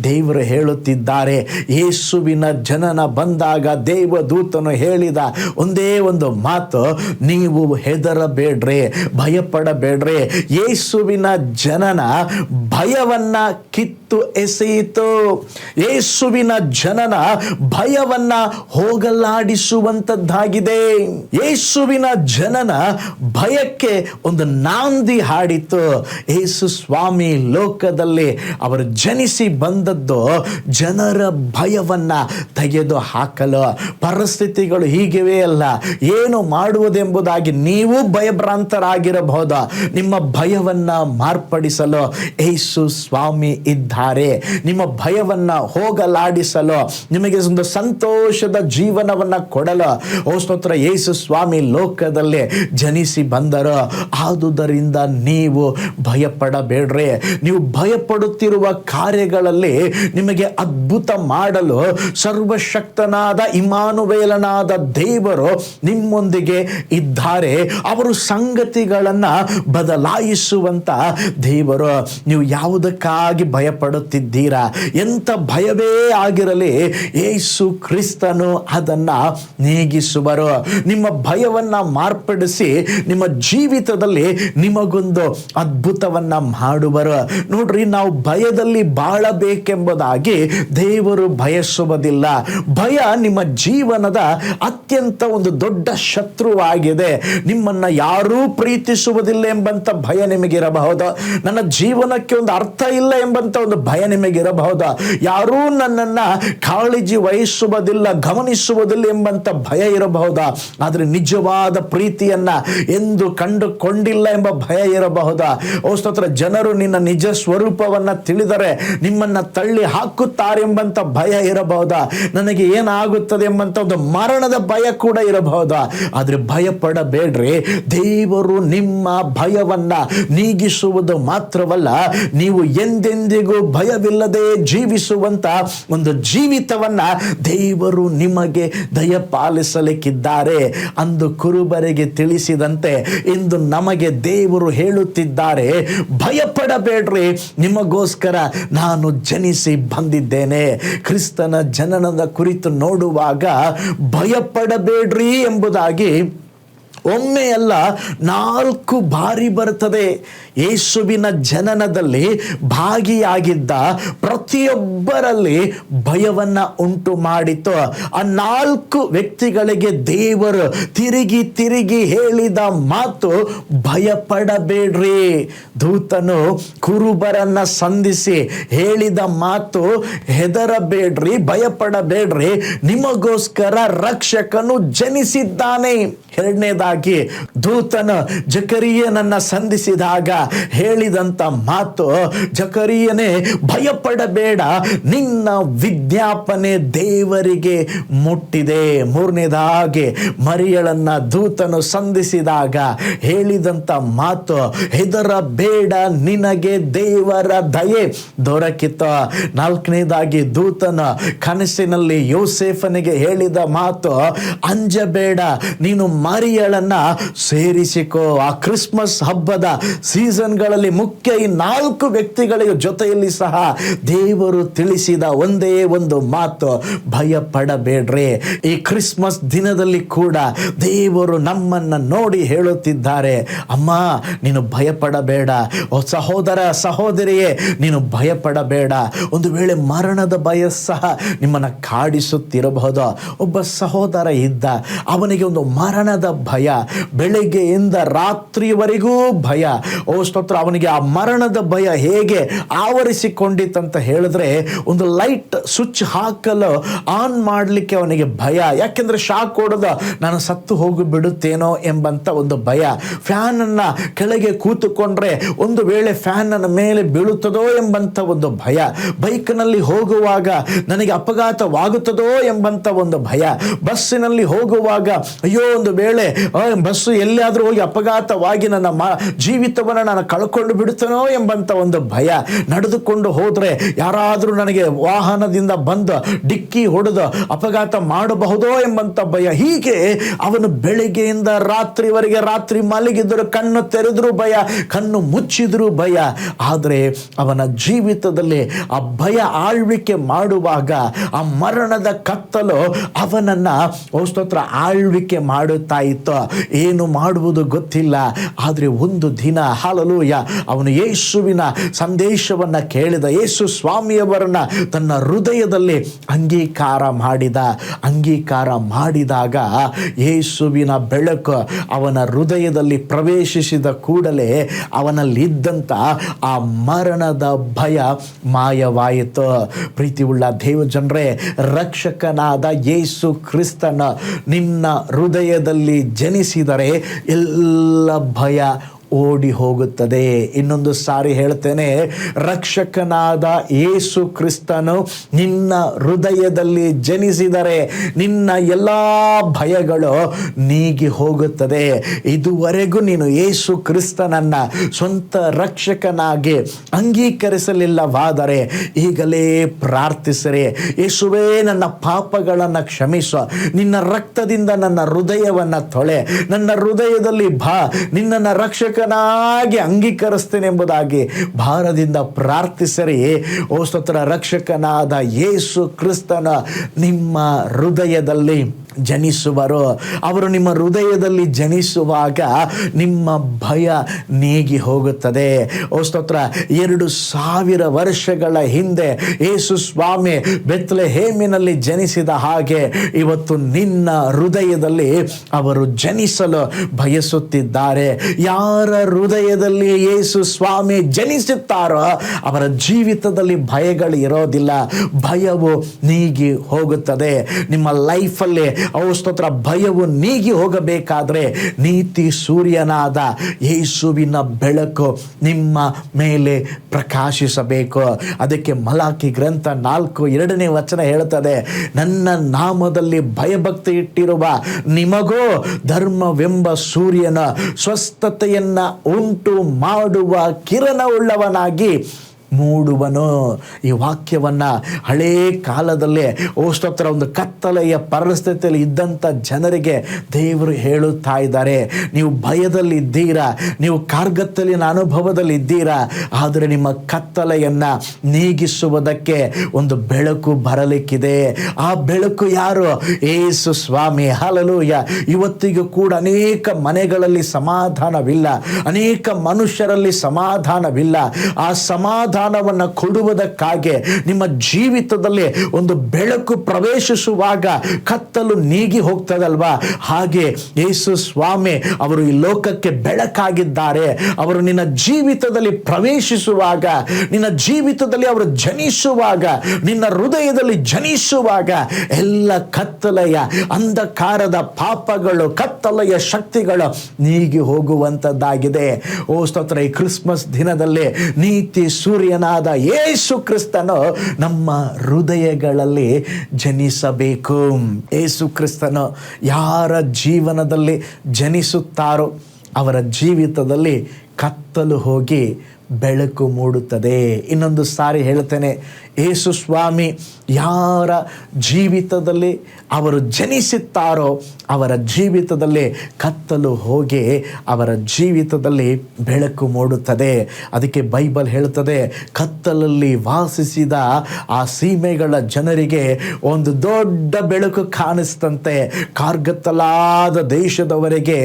ದೇವರು ಹೇಳುತ್ತಿದ್ದಾರೆ, ಯೇಸುವಿನ ಜನನ ಬಂದಾಗ ದೇವದೂತನು ಹೇಳಿದ ಒಂದೇ ಒಂದು ಮಾತು, ನೀವು ಹೆದರಬೇಡ್ರಿ, ಭಯಪಡಬೇಡ್ರಿ. ಯೇಸುವಿನ ಜನನ ಭಯವನ್ನ ಕಿತ್ತು ಎಸೆಯಿತು. ಯೇಸುವಿನ ಜನನ ಭಯವನ್ನ ಹೋಗಲಾಡಿಸುವಂತದ್ದಾಗಿದೆ. ಯೇಸುವಿನ ಜನನ ಭಯಕ್ಕೆ ಒಂದು ನಾಂದಿ ಹಾಡಿತು. ಯೇಸು ಸ್ವಾಮಿ ಲೋಕದಲ್ಲಿ ಅವರು ಜನಿಸಿ ಬಂದದ್ದು ಜನರ ಭಯವನ್ನ ತೆಗೆದು ಹಾಕಲು. ಪರಿಸ್ಥಿತಿಗಳು ಹೀಗಿವೆ ಅಲ್ಲ, ಏನು ಮಾಡುವುದೆಂಬುದಾಗಿ ನೀವು ಭಯಭ್ರಾಂತರಾಗಿರಬಹುದು. ನಿಮ್ಮ ಭಯವನ್ನ ಮಾರ್ಪಡಿಸಲು ಯೇಸು ಸ್ವಾಮಿ ಇದ್ದಾರೆ. ನಿಮ್ಮ ಭಯವನ್ನ ಹೋಗಲಾಡಿಸಲು, ನಿಮಗೆ ಒಂದು ಸಂತೋಷದ ಜೀವನವನ್ನ ಕೊಡಲು ಸ್ತೋತ್ರ ಯೇಸು ಸ್ವಾಮಿ ಲೋಕದಲ್ಲಿ ಜನಿಸಿ ಬಂದರು. ಆದುದರಿಂದ ನೀವು ಭಯಪಡಬೇಡ್ರಿ. ನೀವು ಭಯಪಡುತ್ತಿರುವ ಕಾರ್ಯಗಳಲ್ಲಿ ನಿಮಗೆ ಅದ್ಭುತ ಮಾಡಲು ಸರ್ವಶಕ್ತನಾದ ಇಮ್ಮಾನುವೇಲನಾದ ದೇವರು ನಿಮ್ಮೊಂದಿಗೆ ಇದ್ದಾರೆ. ಅವರು ಸಂಗತಿಗಳನ್ನ ಬದಲಾಯಿಸುವಂತ ದೇವರು. ನೀವು ಯಾವುದಕ್ಕಾಗಿ ಭಯಪಡುತ್ತಿದ್ದೀರಾ? ಎಂಥ ಭಯವೇ ಆಗಿರಲಿ, ಯೇಸು ಕ್ರಿಸ್ತನು ಅದನ್ನ ನೀಗಿಸುವರು. ನಿಮ್ಮ ಭಯವನ್ನ ಮಾರ್ಪಡಿಸಿ ನಿಮ್ಮ ಜೀವಿತದಲ್ಲಿ ನಿಮಗೊಂದು ಅದ್ಭುತವನ್ನ ಮಾಡುವರು. ನೋಡ್ರಿ, ನಾವು ಭಯದಲ್ಲಿ ಬಾಳಬೇಕೆಂಬುದಾಗಿ ದೇವರು ಬಯಸುವುದಿಲ್ಲ. ಭಯ ನಿಮ್ಮ ಜೀವನದ ಅತ್ಯಂತ ಒಂದು ದೊಡ್ಡ ಶತ್ರುವಾಗಿದೆ. ನಿಮ್ಮನ್ನ ಯಾರೂ ಪ್ರೀತಿಸುವುದಿಲ್ಲ ಎಂಬಂತ ಭಯ ನಿಮಗಿರಬಹುದು. ನನ್ನ ಜೀವನಕ್ಕೆ ಒಂದು ಅರ್ಥ ಇಲ್ಲ ಎಂಬಂತ ಒಂದು ಭಯ ನಿಮಗಿರಬಹುದು. ಯಾರೂ ನನ್ನನ್ನ ಕಾಳಜಿ ವಹಿಸುವುದಿಲ್ಲ, ಗಮನಿಸುವುದಿಲ್ಲ ಎಂಬಂತ ಭಯ ಇರಬಹುದಾ. ಆದರೆ ನಿಜವಾದ ಪ್ರೀತಿಯನ್ನ ಎಂದು ಕಂಡುಕೊಂಡಿಲ್ಲ ಎಂಬ ಭಯ ಇರಬಹುದಾ. ಸ್ತೋತ್ರ, ಜನರು ನಿನ್ನ ನಿಜ ಸ್ವರೂಪವನ್ನ ತಿಳಿದರೆ ನಿಮ್ಮನ್ನ ತಳ್ಳಿ ಹಾಕುತ್ತಾರೆ ಎಂಬಂತ ಭಯ ಇರಬಹುದಾ. ನನಗೆ ಏನಾಗುತ್ತದೆ ಎಂಬಂತ ಒಂದು ಮರಣದ ಭಯ ಕೂಡ ಇರಬಹುದಾ. ಆದರೆ ಭಯಪಡಬೇಡ್ರಿ. ದೇವರು ನಿಮ್ಮ ಭಯವನ್ನ ನೀಗಿಸುವುದು ಮಾತ್ರವಲ್ಲ, ನೀವು ಎಂದೆಂದಿಗೂ ಭಯವಿಲ್ಲದೆ ಜೀವಿಸುವಂತ ಒಂದು ಜೀವಿತವನ್ನ ದೇವರು ನಿಮಗೆ ದಯಪಾಲಿಸಲಿಕ್ಕಿದ್ದಾರೆ. ಅಂದು ಕುರುಬರಿಗೆ ತಿಳಿಸಿದಂತೆ ಇಂದು ನಮಗೆ ದೇವರು ಹೇಳುತ್ತಿದ್ದಾರೆ, ಭಯಪಡಬೇಡ್ರಿ, ನಿಮಗೋಸ್ಕರ ನಾನು ಜನಿಸಿ ಬಂದಿದ್ದೇನೆ. ಕ್ರಿಸ್ತನ ಜನನದ ಕುರಿತು ನೋಡುವಾಗ ಭಯಪಡಬೇಡ್ರಿ ಎಂಬುದಾಗಿ ಒಮ್ಮೆ ಅಲ್ಲ 4 ಬಾರಿ ಬರ್ತದೆ. ಯೇಸುವಿನ ಜನನದಲ್ಲಿ ಭಾಗಿಯಾಗಿದ್ದ ಪ್ರತಿಯೊಬ್ಬರಲ್ಲಿ ಭಯವನ್ನ ಉಂಟು ಮಾಡಿತು. ಆ 4 ವ್ಯಕ್ತಿಗಳಿಗೆ ದೇವರು ತಿರುಗಿ ತಿರುಗಿ ಹೇಳಿದ ಮಾತು, ಭಯಪಡಬೇಡ್ರಿ. ದೂತನು ಕುರುಬರನ್ನ ಸಂಧಿಸಿ ಹೇಳಿದ ಮಾತು, ಹೆದರಬೇಡ್ರಿ, ಭಯಪಡಬೇಡ್ರಿ, ನಿಮಗೋಸ್ಕರ ರಕ್ಷಕನು ಜನಿಸಿದ್ದಾನೆ. ಎರಡನೇದಾಗಿ ದೂತನು ಜಕರೀಯನನ್ನ ಸಂಧಿಸಿದಾಗ ಹೇಳಿದಂತ ಮಾತು, ಜಕರೀಯನೇ ಭಯಪಡಬೇಡ, ನಿನ್ನ ವಿಜ್ಞಾಪನೆ ದೇವರಿಗೆ ಮುಟ್ಟಿದೆ. ಮೂರನೇದಾಗಿ ಮರಿಯಳನ್ನ ದೂತನು ಸಂಧಿಸಿದಾಗ ಹೇಳಿದಂತ ಮಾತು, ಹೆದರಬೇಡ, ನಿನಗೆ ದೇವರ ದಯೆ ದೊರಕಿತು. ನಾಲ್ಕನೇದಾಗಿ ದೂತನ ಕನಸಿನಲ್ಲಿ ಯೋಸೇಫನಿಗೆ ಹೇಳಿದ ಮಾತು, ಅಂಜಬೇಡ, ನೀನು ಮರಿಯಳನ್ನ ಸೇರಿಸಿಕೋ. ಆ ಕ್ರಿಸ್ಮಸ್ ಹಬ್ಬದ ಸೀಸನ್ಗಳಲ್ಲಿ ಮುಖ್ಯ ಈ 4 ವ್ಯಕ್ತಿಗಳ ಜೊತೆಯಲ್ಲಿ ಸಹ ದೇವರು ತಿಳಿಸಿದ ಒಂದೇ ಒಂದು ಮಾತು, ಭಯಪಡಬೇಡ್ರಿ. ಈ ಕ್ರಿಸ್ಮಸ್ ದಿನದಲ್ಲಿ ಕೂಡ ದೇವರು ನಮ್ಮನ್ನ ನೋಡಿ ಹೇಳುತ್ತಿದ್ದಾರೆ, ಅಮ್ಮ ನೀನು ಭಯಪಡಬೇಡ, ಸಹೋದರ ಸಹೋದರಿಯೇ ನೀನು ಭಯಪಡಬೇಡ. ಒಂದು ವೇಳೆ ಮರಣದ ಭಯ ಸಹ ನಿಮ್ಮನ್ನ ಕಾಡಿಸುತ್ತಿರಬಹುದು. ಒಬ್ಬ ಸಹೋದರ ಇದ್ದ, ಅವನಿಗೆ ಒಂದು ಮರಣದ ಭಯ, ಬೆಳಗ್ಗೆಯಿಂದ ರಾತ್ರಿವರೆಗೂ ಭಯ. ಸ್ತೋತ್ರ, ಅವನಿಗೆ ಆ ಮರಣದ ಭಯ ಹೇಗೆ ಆವರಿಸಿಕೊಂಡಿತ್ತಂತ ಹೇಳಿದ್ರೆ, ಒಂದು ಲೈಟ್ ಸ್ವಿಚ್ ಹಾಕಲು ಆನ್ ಮಾಡಲಿಕ್ಕೆ ಅವನಿಗೆ ಭಯ. ಯಾಕೆಂದ್ರೆ ಶಾಕ್ ಹೊಡೆದ ನಾನು ಸತ್ತು ಹೋಗಿ ಬಿಡುತ್ತೇನೋ ಎಂಬಂತ ಒಂದು ಭಯ. ಫ್ಯಾನ್ ಅನ್ನ ಕೆಳಗೆ ಕೂತುಕೊಂಡ್ರೆ ಒಂದು ವೇಳೆ ಫ್ಯಾನ್ ಅನ್ನ ಮೇಲೆ ಬೀಳುತ್ತದೋ ಎಂಬಂತ ಒಂದು ಭಯ. ಬೈಕ್ನಲ್ಲಿ ಹೋಗುವಾಗ ನನಗೆ ಅಪಘಾತವಾಗುತ್ತದೋ ಎಂಬಂತ ಒಂದು ಭಯ. ಬಸ್ಸಿನಲ್ಲಿ ಹೋಗುವಾಗ ಅಯ್ಯೋ ಒಂದು ವೇಳೆ ಬಸ್ಸು ಎಲ್ಲಿಯಾದ್ರೂ ಹೋಗಿ ಅಪಘಾತವಾಗಿ ನನ್ನ ಜೀವಿತವನ್ನು ನಾನು ಕಳ್ಕೊಂಡು ಬಿಡುತ್ತೇನೋ ಎಂಬಂತ ಒಂದು ಭಯ. ನಡೆದುಕೊಂಡು ಹೋದ್ರೆ ಯಾರಾದರೂ ನನಗೆ ವಾಹನದಿಂದ ಬಂದು ಡಿಕ್ಕಿ ಹೊಡೆದು ಅಪಘಾತ ಮಾಡಬಹುದೋ ಎಂಬಂತ ಭಯ. ಹೀಗೆ ಅವನು ಬೆಳಿಗ್ಗೆಯಿಂದ ರಾತ್ರಿವರೆಗೆ, ರಾತ್ರಿ ಮಲಗಿದ್ರು, ಕಣ್ಣು ತೆರೆದ್ರು ಭಯ, ಕಣ್ಣು ಮುಚ್ಚಿದ್ರು ಭಯ. ಆದರೆ ಅವನ ಜೀವಿತದಲ್ಲಿ ಆ ಭಯ ಆಳ್ವಿಕೆ ಮಾಡುವಾಗ ಆ ಮರಣದ ಕತ್ತಲು ಅವನನ್ನ ಸ್ತೋತ್ರ ಆಳ್ವಿಕೆ ಮಾಡುತ್ತಾ ಇತ್ತು. ಏನು ಮಾಡುವುದು ಗೊತ್ತಿಲ್ಲ. ಆದರೆ ಒಂದು ದಿನ ಹಲ್ಲೆಲೂಯ ಅವನು ಯೇಸುವಿನ ಸಂದೇಶವನ್ನು ಕೇಳಿದ. ಯೇಸು ಸ್ವಾಮಿಯವರನ್ನು ತನ್ನ ಹೃದಯದಲ್ಲಿ ಅಂಗೀಕಾರ ಮಾಡಿದಾಗ ಯೇಸುವಿನ ಬೆಳಕು ಅವನ ಹೃದಯದಲ್ಲಿ ಪ್ರವೇಶಿಸಿದ ಕೂಡಲೇ ಅವನಲ್ಲಿದ್ದಂಥ ಆ ಮರಣದ ಭಯ ಮಾಯವಾಯಿತು. ಪ್ರೀತಿಯುಳ್ಳ ದೇವಜನರೇ, ರಕ್ಷಕನಾದ ಯೇಸು ಕ್ರಿಸ್ತನ ನಿನ್ನ ಹೃದಯದಲ್ಲಿ ಜನಿಸಿದರೆ ಎಲ್ಲ ಭಯ ಓಡಿ ಹೋಗುತ್ತದೆ. ಇನ್ನೊಂದು ಸಾರಿ ಹೇಳ್ತೇನೆ, ರಕ್ಷಕನಾದ ಯೇಸು ಕ್ರಿಸ್ತನು ನಿನ್ನ ಹೃದಯದಲ್ಲಿ ಜನಿಸಿದರೆ ನಿನ್ನ ಎಲ್ಲ ಭಯಗಳು ನೀಗಿ ಹೋಗುತ್ತದೆ. ಇದುವರೆಗೂ ನೀನು ಯೇಸು ಕ್ರಿಸ್ತನನ್ನು ಸ್ವಂತ ರಕ್ಷಕನಾಗಿ ಅಂಗೀಕರಿಸಲಿಲ್ಲವಾದರೆ ಈಗಲೇ ಪ್ರಾರ್ಥಿಸಿರಿ. ಯೇಸುವೇ, ನನ್ನ ಪಾಪಗಳನ್ನು ಕ್ಷಮಿಸು, ನಿನ್ನ ರಕ್ತದಿಂದ ನನ್ನ ಹೃದಯವನ್ನು ತೊಳೆ, ನನ್ನ ಹೃದಯದಲ್ಲಿ ಬಾ, ನಿನ್ನನ್ನು ರಕ್ಷಕನಾಗಿ ಅಂಗೀಕರಿಸ್ತೇನೆ ಎಂಬುದಾಗಿ ಭಾರದಿಂದ ಪ್ರಾರ್ಥಿಸಿರಿ. ಓ ಸ್ತೋತ್ರ, ರಕ್ಷಕನಾದ ಯೇಸು ಕ್ರಿಸ್ತನ ನಿಮ್ಮ ಹೃದಯದಲ್ಲಿ ಜನಿಸುವರು. ಅವರು ನಿಮ್ಮ ಹೃದಯದಲ್ಲಿ ಜನಿಸುವಾಗ ನಿಮ್ಮ ಭಯ ನೀಗಿ ಹೋಗುತ್ತದೆ. ಓ ಸ್ತೋತ್ರ, 2000 ವರ್ಷಗಳ ಹಿಂದೆ ಯೇಸು ಸ್ವಾಮಿ ಬೆತ್ಲೆಹೇಮಿನಲ್ಲಿ ಜನಿಸಿದ ಹಾಗೆ ಇವತ್ತು ನಿನ್ನ ಹೃದಯದಲ್ಲಿ ಅವರು ಜನಿಸಲು ಬಯಸುತ್ತಿದ್ದಾರೆ. ಯಾರ ಹೃದಯದಲ್ಲಿ ಯೇಸು ಸ್ವಾಮಿ ಜನಿಸುತ್ತಾರೋ ಅವರ ಜೀವಿತದಲ್ಲಿ ಭಯಗಳು ಇರೋದಿಲ್ಲ, ಭಯವು ನೀಗಿ ಹೋಗುತ್ತದೆ. ನಿಮ್ಮ ಲೈಫಲ್ಲಿ ಸ್ತೋತ್ರ, ಭಯವು ನೀಗಿ ಹೋಗಬೇಕಾದ್ರೆ ನೀತಿ ಸೂರ್ಯನಾದ ಯೇಸುವಿನ ಬೆಳಕು ನಿಮ್ಮ ಮೇಲೆ ಪ್ರಕಾಶಿಸಬೇಕು. ಅದಕ್ಕೆ ಮಲಾಕಿ ಗ್ರಂಥ 4:2 ಹೇಳುತ್ತದೆ, ನನ್ನ ನಾಮದಲ್ಲಿ ಭಯಭಕ್ತಿ ಇಟ್ಟಿರುವ ನಿಮಗೋ ಧರ್ಮವೆಂಬ ಸೂರ್ಯನ ಸ್ವಸ್ಥತೆಯನ್ನ ಉಂಟು ಮಾಡುವ ಕಿರಣವುಳ್ಳವನಾಗಿ ಮೂಡುವನು. ಈ ವಾಕ್ಯವನ್ನು ಹಳೇ ಕಾಲದಲ್ಲೇ ಸ್ತೋತ್ರ ಒಂದು ಕತ್ತಲೆಯ ಪರಿಸ್ಥಿತಿಯಲ್ಲಿ ಇದ್ದಂಥ ಜನರಿಗೆ ದೇವರು ಹೇಳುತ್ತಾ ಇದ್ದಾರೆ, ನೀವು ಭಯದಲ್ಲಿ ಇದ್ದೀರಾ, ನೀವು ಕಾರ್ಗತ್ತಲಿನ ಅನುಭವದಲ್ಲಿ ಇದ್ದೀರಾ, ಆದರೆ ನಿಮ್ಮ ಕತ್ತಲೆಯನ್ನು ನೀಗಿಸುವುದಕ್ಕೆ ಒಂದು ಬೆಳಕು ಬರಲಿಕ್ಕಿದೆ. ಆ ಬೆಳಕು ಯಾರು? ಯೇಸು ಸ್ವಾಮಿ. ಹಲ್ಲೆಲೂಯ. ಇವತ್ತಿಗೂ ಕೂಡ ಅನೇಕ ಮನೆಗಳಲ್ಲಿ ಸಮಾಧಾನವಿಲ್ಲ, ಅನೇಕ ಮನುಷ್ಯರಲ್ಲಿ ಸಮಾಧಾನವಿಲ್ಲ. ಆ ಸಮಾಧಾನವನ್ನು ಕೊಡುವುದಕ್ಕಾಗಿ ನಿಮ್ಮ ಜೀವಿತದಲ್ಲಿ ಒಂದು ಬೆಳಕು ಪ್ರವೇಶಿಸುವಾಗ ಕತ್ತಲು ನೀಗಿ ಹೋಗ್ತದಲ್ವಾ, ಹಾಗೆ ಯೇಸು ಸ್ವಾಮಿ ಅವರು ಈ ಲೋಕಕ್ಕೆ ಬೆಳಕಾಗಿದ್ದಾರೆ. ಅವರು ನಿನ್ನ ಜೀವಿತದಲ್ಲಿ ಪ್ರವೇಶಿಸುವಾಗ, ನಿನ್ನ ಜೀವಿತದಲ್ಲಿ ಅವರು ಜನಿಸುವಾಗ, ನಿನ್ನ ಹೃದಯದಲ್ಲಿ ಜನಿಸುವಾಗ ಎಲ್ಲ ಕತ್ತಲೆಯ ಅಂಧಕಾರದ ಪಾಪಗಳು, ಕತ್ತಲೆಯ ಶಕ್ತಿಗಳು ನೀಗಿ ಹೋಗುವಂಥದ್ದಾಗಿದೆ. ಓ ಸ್ತೋತ್ರ, ಈ ಕ್ರಿಸ್ಮಸ್ ದಿನದಲ್ಲಿ ನೀತಿ ಸೂರ್ಯನಾದ ಯೇಸು ಕ್ರಿಸ್ತನು ನಮ್ಮ ಹೃದಯಗಳಲ್ಲಿ ಜನಿಸಬೇಕು. ಯೇಸು ಕ್ರಿಸ್ತನು ಯಾರ ಜೀವನದಲ್ಲಿ ಜನಿಸುತ್ತಾರೋ ಅವರ ಜೀವಿತದಲ್ಲಿ ಕತ್ತಲು ಹೋಗಿ ಬೆಳಕು ಮೂಡುತ್ತದೆ. ಇನ್ನೊಂದು ಸಾರಿ ಹೇಳ್ತೇನೆ, ಯೇಸು ಸ್ವಾಮಿ ಯಾರ ಜೀವಿತದಲ್ಲಿ ಅವರು ಜನಿಸುತ್ತಾರೋ ಅವರ ಜೀವಿತದಲ್ಲಿ ಕತ್ತಲು ಹೋಗಿ ಅವರ ಜೀವಿತದಲ್ಲಿ ಬೆಳಕು ಮೂಡುತ್ತದೆ. ಅದಕ್ಕೆ ಬೈಬಲ್ ಹೇಳುತ್ತದೆ, ಕತ್ತಲಲ್ಲಿ ವಾಸಿಸಿದ ಆ ಸೀಮೆಗಳ ಜನರಿಗೆ ಒಂದು ದೊಡ್ಡ ಬೆಳಕು ಕಾಣಿಸ್ತಂತೆ, ಕಾರ್ಗತ್ತಲಾದ ದೇಶದವರೆಗೆ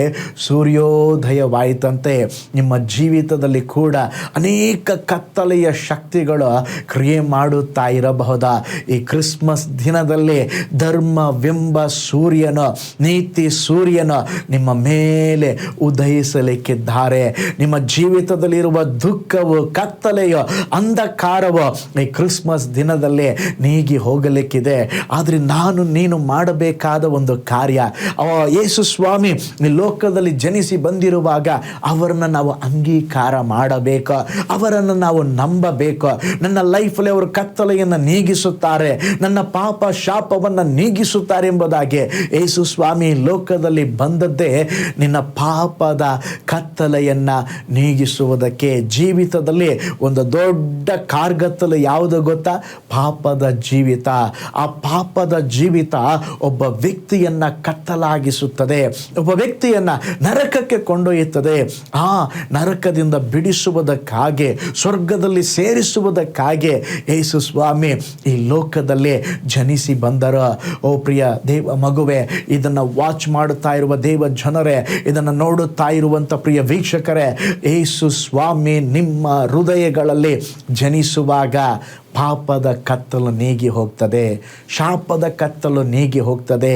ಸೂರ್ಯೋದಯವಾಯಿತಂತೆ. ನಿಮ್ಮ ಜೀವಿತದಲ್ಲಿ ಕೂಡ ಅನೇಕ ಕತ್ತಲೆಯ ಶಕ್ತಿಗಳು ಕ್ರಿಯೆ ಮಾಡುತ್ತಾ ಇರಬಹುದಾ? ಈ ಕ್ರಿಸ್ಮಸ್ ದಿನದಲ್ಲಿ ಧರ್ಮವೆಂಬ ಸೂರ್ಯನು, ನೀತಿ ಸೂರ್ಯನು ನಿಮ್ಮ ಮೇಲೆ ಉದಯಿಸಲಿಕ್ಕಿದ್ದಾರೆ. ನಿಮ್ಮ ಜೀವಿತದಲ್ಲಿರುವ ದುಃಖವು, ಕತ್ತಲೆಯು, ಅಂಧಕಾರವು ಈ ಕ್ರಿಸ್ಮಸ್ ದಿನದಲ್ಲಿ ನೀಗಿ ಹೋಗಲಿಕ್ಕಿದೆ. ಆದರೆ ನೀನು ಮಾಡಬೇಕಾದ ಒಂದು ಕಾರ್ಯ, ಯೇಸು ಸ್ವಾಮಿ ಈ ಲೋಕದಲ್ಲಿ ಜನಿಸಿ ಬಂದಿರುವಾಗ ಅವರನ್ನು ನಾವು ಅಂಗೀಕಾರ ಮಾಡಬೇಕು, ಅವರನ್ನು ನಾವು ನಂಬಬೇಕು. ನನ್ನ ಲೈಫಲ್ಲಿ ಅವರು ಕತ್ತಲೆಯನ್ನು ನೀಗಿಸುತ್ತಾರೆ, ನನ್ನ ಪಾಪ ಶಾಪವನ್ನು ನೀಗಿಸುತ್ತಾರೆ ಎಂಬುದಾಗಿ ಯೇಸು ಸ್ವಾಮಿ ಲೋಕದಲ್ಲಿ ಬಂದದ್ದೇ ನಿನ್ನ ಪಾಪದ ಕತ್ತಲೆಯನ್ನು ನೀಗಿಸುವುದಕ್ಕೆ. ಜೀವಿತದಲ್ಲಿ ಒಂದು ದೊಡ್ಡ ಕಾರ್ಗತ್ತಲು ಯಾವುದು ಗೊತ್ತಾ? ಪಾಪದ ಜೀವಿತ. ಆ ಪಾಪದ ಜೀವಿತ ಒಬ್ಬ ವ್ಯಕ್ತಿಯನ್ನು ಕತ್ತಲಾಗಿಸುತ್ತದೆ, ಒಬ್ಬ ವ್ಯಕ್ತಿಯನ್ನು ನರಕಕ್ಕೆ ಕೊಂಡೊಯ್ಯುತ್ತದೆ. ಆ ನರಕದಿಂದ ಬಿಡಿಸುವುದಕ್ಕಾಗಿ, ಸ್ವರ್ಗದಲ್ಲಿ ಸೇರಿಸುವುದಕ್ಕಾಗಿ ಯೇಸು ಸ್ವಾಮಿ ಈ ಲೋಕದಲ್ಲಿ ಜನಿಸಿ ಬಂದರು. ಓ ಪ್ರಿಯ ದೇವ ಮಗುವೆ, ಇದನ್ನು ವಾಚ್ ಮಾಡುತ್ತಾ ಇರುವ ದೇವ ಜನರೇ, ಇದನ್ನು ನೋಡುತ್ತಾ ಇರುವಂಥ ಪ್ರಿಯ ವೀಕ್ಷಕರೇ, ಯೇಸು ಸ್ವಾಮಿ ನಿಮ್ಮ ಹೃದಯಗಳಲ್ಲಿ ಜನಿಸುವಾಗ ಪಾಪದ ಕತ್ತಲು ನೀಗಿ ಹೋಗ್ತದೆ, ಶಾಪದ ಕತ್ತಲು ನೀಗಿ ಹೋಗ್ತದೆ,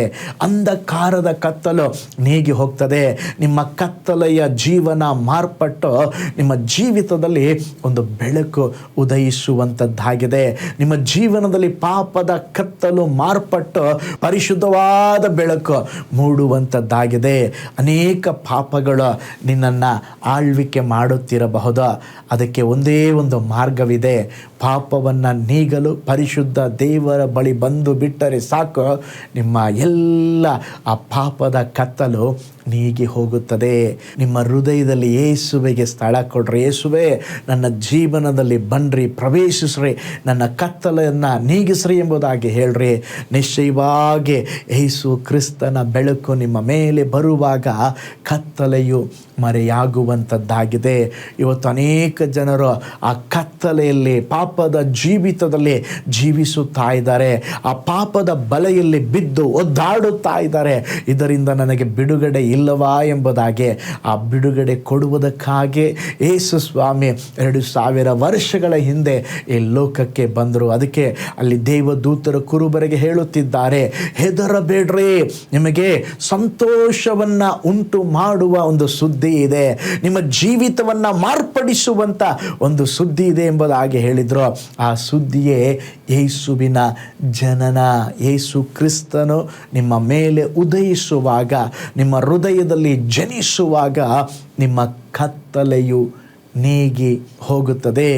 ಅಂಧಕಾರದ ಕತ್ತಲು ನೀಗಿ ಹೋಗ್ತದೆ. ನಿಮ್ಮ ಕತ್ತಲೆಯ ಜೀವನ ಮಾರ್ಪಟ್ಟು ನಿಮ್ಮ ಜೀವಿತದಲ್ಲಿ ಒಂದು ಬೆಳಕು ಉದಯಿಸುವಂಥದ್ದಾಗಿದೆ. ನಿಮ್ಮ ಜೀವನದಲ್ಲಿ ಪಾಪದ ಕತ್ತಲು ಮಾರ್ಪಟ್ಟು ಪರಿಶುದ್ಧವಾದ ಬೆಳಕು ಮೂಡುವಂಥದ್ದಾಗಿದೆ. ಅನೇಕ ಪಾಪಗಳು ನಿನ್ನನ್ನು ಆಳ್ವಿಕೆ ಮಾಡುತ್ತಿರಬಹುದು. ಅದಕ್ಕೆ ಒಂದೇ ಒಂದು ಮಾರ್ಗವಿದೆ. ಪಾಪವನ್ನು ನೀಗಲು ಪರಿಶುದ್ಧ ದೇವರ ಬಳಿ ಬಂದು ಬಿಟ್ಟರೆ ಸಾಕು, ನಿಮ್ಮ ಎಲ್ಲ ಆ ಪಾಪದ ಕತ್ತಲು ನೀಗಿ ಹೋಗುತ್ತದೆ. ನಿಮ್ಮ ಹೃದಯದಲ್ಲಿ ಯೇಸುವಿಗೆ ಸ್ಥಳ ಕೊಡ್ರಿ. ಯೇಸುವೇ, ನನ್ನ ಜೀವನದಲ್ಲಿ ಬನ್ನಿರಿ, ಪ್ರವೇಶಿಸ್ರಿ, ನನ್ನ ಕತ್ತಲೆಯನ್ನು ನೀಗಿಸ್ರಿ ಎಂಬುದಾಗಿ ಹೇಳ್ರಿ. ನಿಶ್ಚಯವಾಗಿ ಯೇಸು ಕ್ರಿಸ್ತನ ಬೆಳಕು ನಿಮ್ಮ ಮೇಲೆ ಬರುವಾಗ ಕತ್ತಲೆಯು ಮರೆಯಾಗುವಂಥದ್ದಾಗಿದೆ. ಇವತ್ತು ಅನೇಕ ಜನರು ಆ ಕತ್ತಲೆಯಲ್ಲಿ, ಪಾಪದ ಜೀವಿತದಲ್ಲಿ ಜೀವಿಸುತ್ತಾ ಇದ್ದಾರೆ. ಆ ಪಾಪದ ಬಲೆಯಲ್ಲಿ ಬಿದ್ದು ಒದ್ದಾಡುತ್ತಾ ಇದ್ದಾರೆ. ಇದರಿಂದ ನನಗೆ ಬಿಡುಗಡೆ ಇಲ್ಲವಾ ಎಂಬುದಾಗಿ ಆ ಬಿಡುಗಡೆ ಕೊಡುವುದಕ್ಕಾಗಿ ಯೇಸು ಸ್ವಾಮಿ 2000 ವರ್ಷಗಳ ಹಿಂದೆ ಈ ಲೋಕಕ್ಕೆ ಬಂದರು. ಅದಕ್ಕೆ ಅಲ್ಲಿ ದೇವದೂತರು ಕುರುಬರಿಗೆ ಹೇಳುತ್ತಿದ್ದಾರೆ, ಹೆದರಬೇಡ್ರಿ, ನಿಮಗೆ ಸಂತೋಷವನ್ನು ಉಂಟು ಮಾಡುವ ಒಂದು ಸುದ್ದಿ ಇದೆ, ನಿಮ್ಮ ಜೀವಿತವನ್ನು ಮಾರ್ಪಡಿಸುವಂಥ ಒಂದು ಸುದ್ದಿ ಇದೆ ಎಂಬುದಾಗಿ ಹೇಳಿದರು. ಆ ಸುದ್ದಿಯೇ ಯೇಸುವಿನ ಜನನ. ಯೇಸು ಕ್ರಿಸ್ತನು ನಿಮ್ಮ ಮೇಲೆ ಉದಯಿಸುವಾಗ, ನಿಮ್ಮ ಹೃದಯದಲ್ಲಿ ಜನಿಸುವಾಗ ನಿಮ್ಮ ಕತ್ತಲೆಯು ನೀಗಿ ಹೋಗುತ್ತದೆ.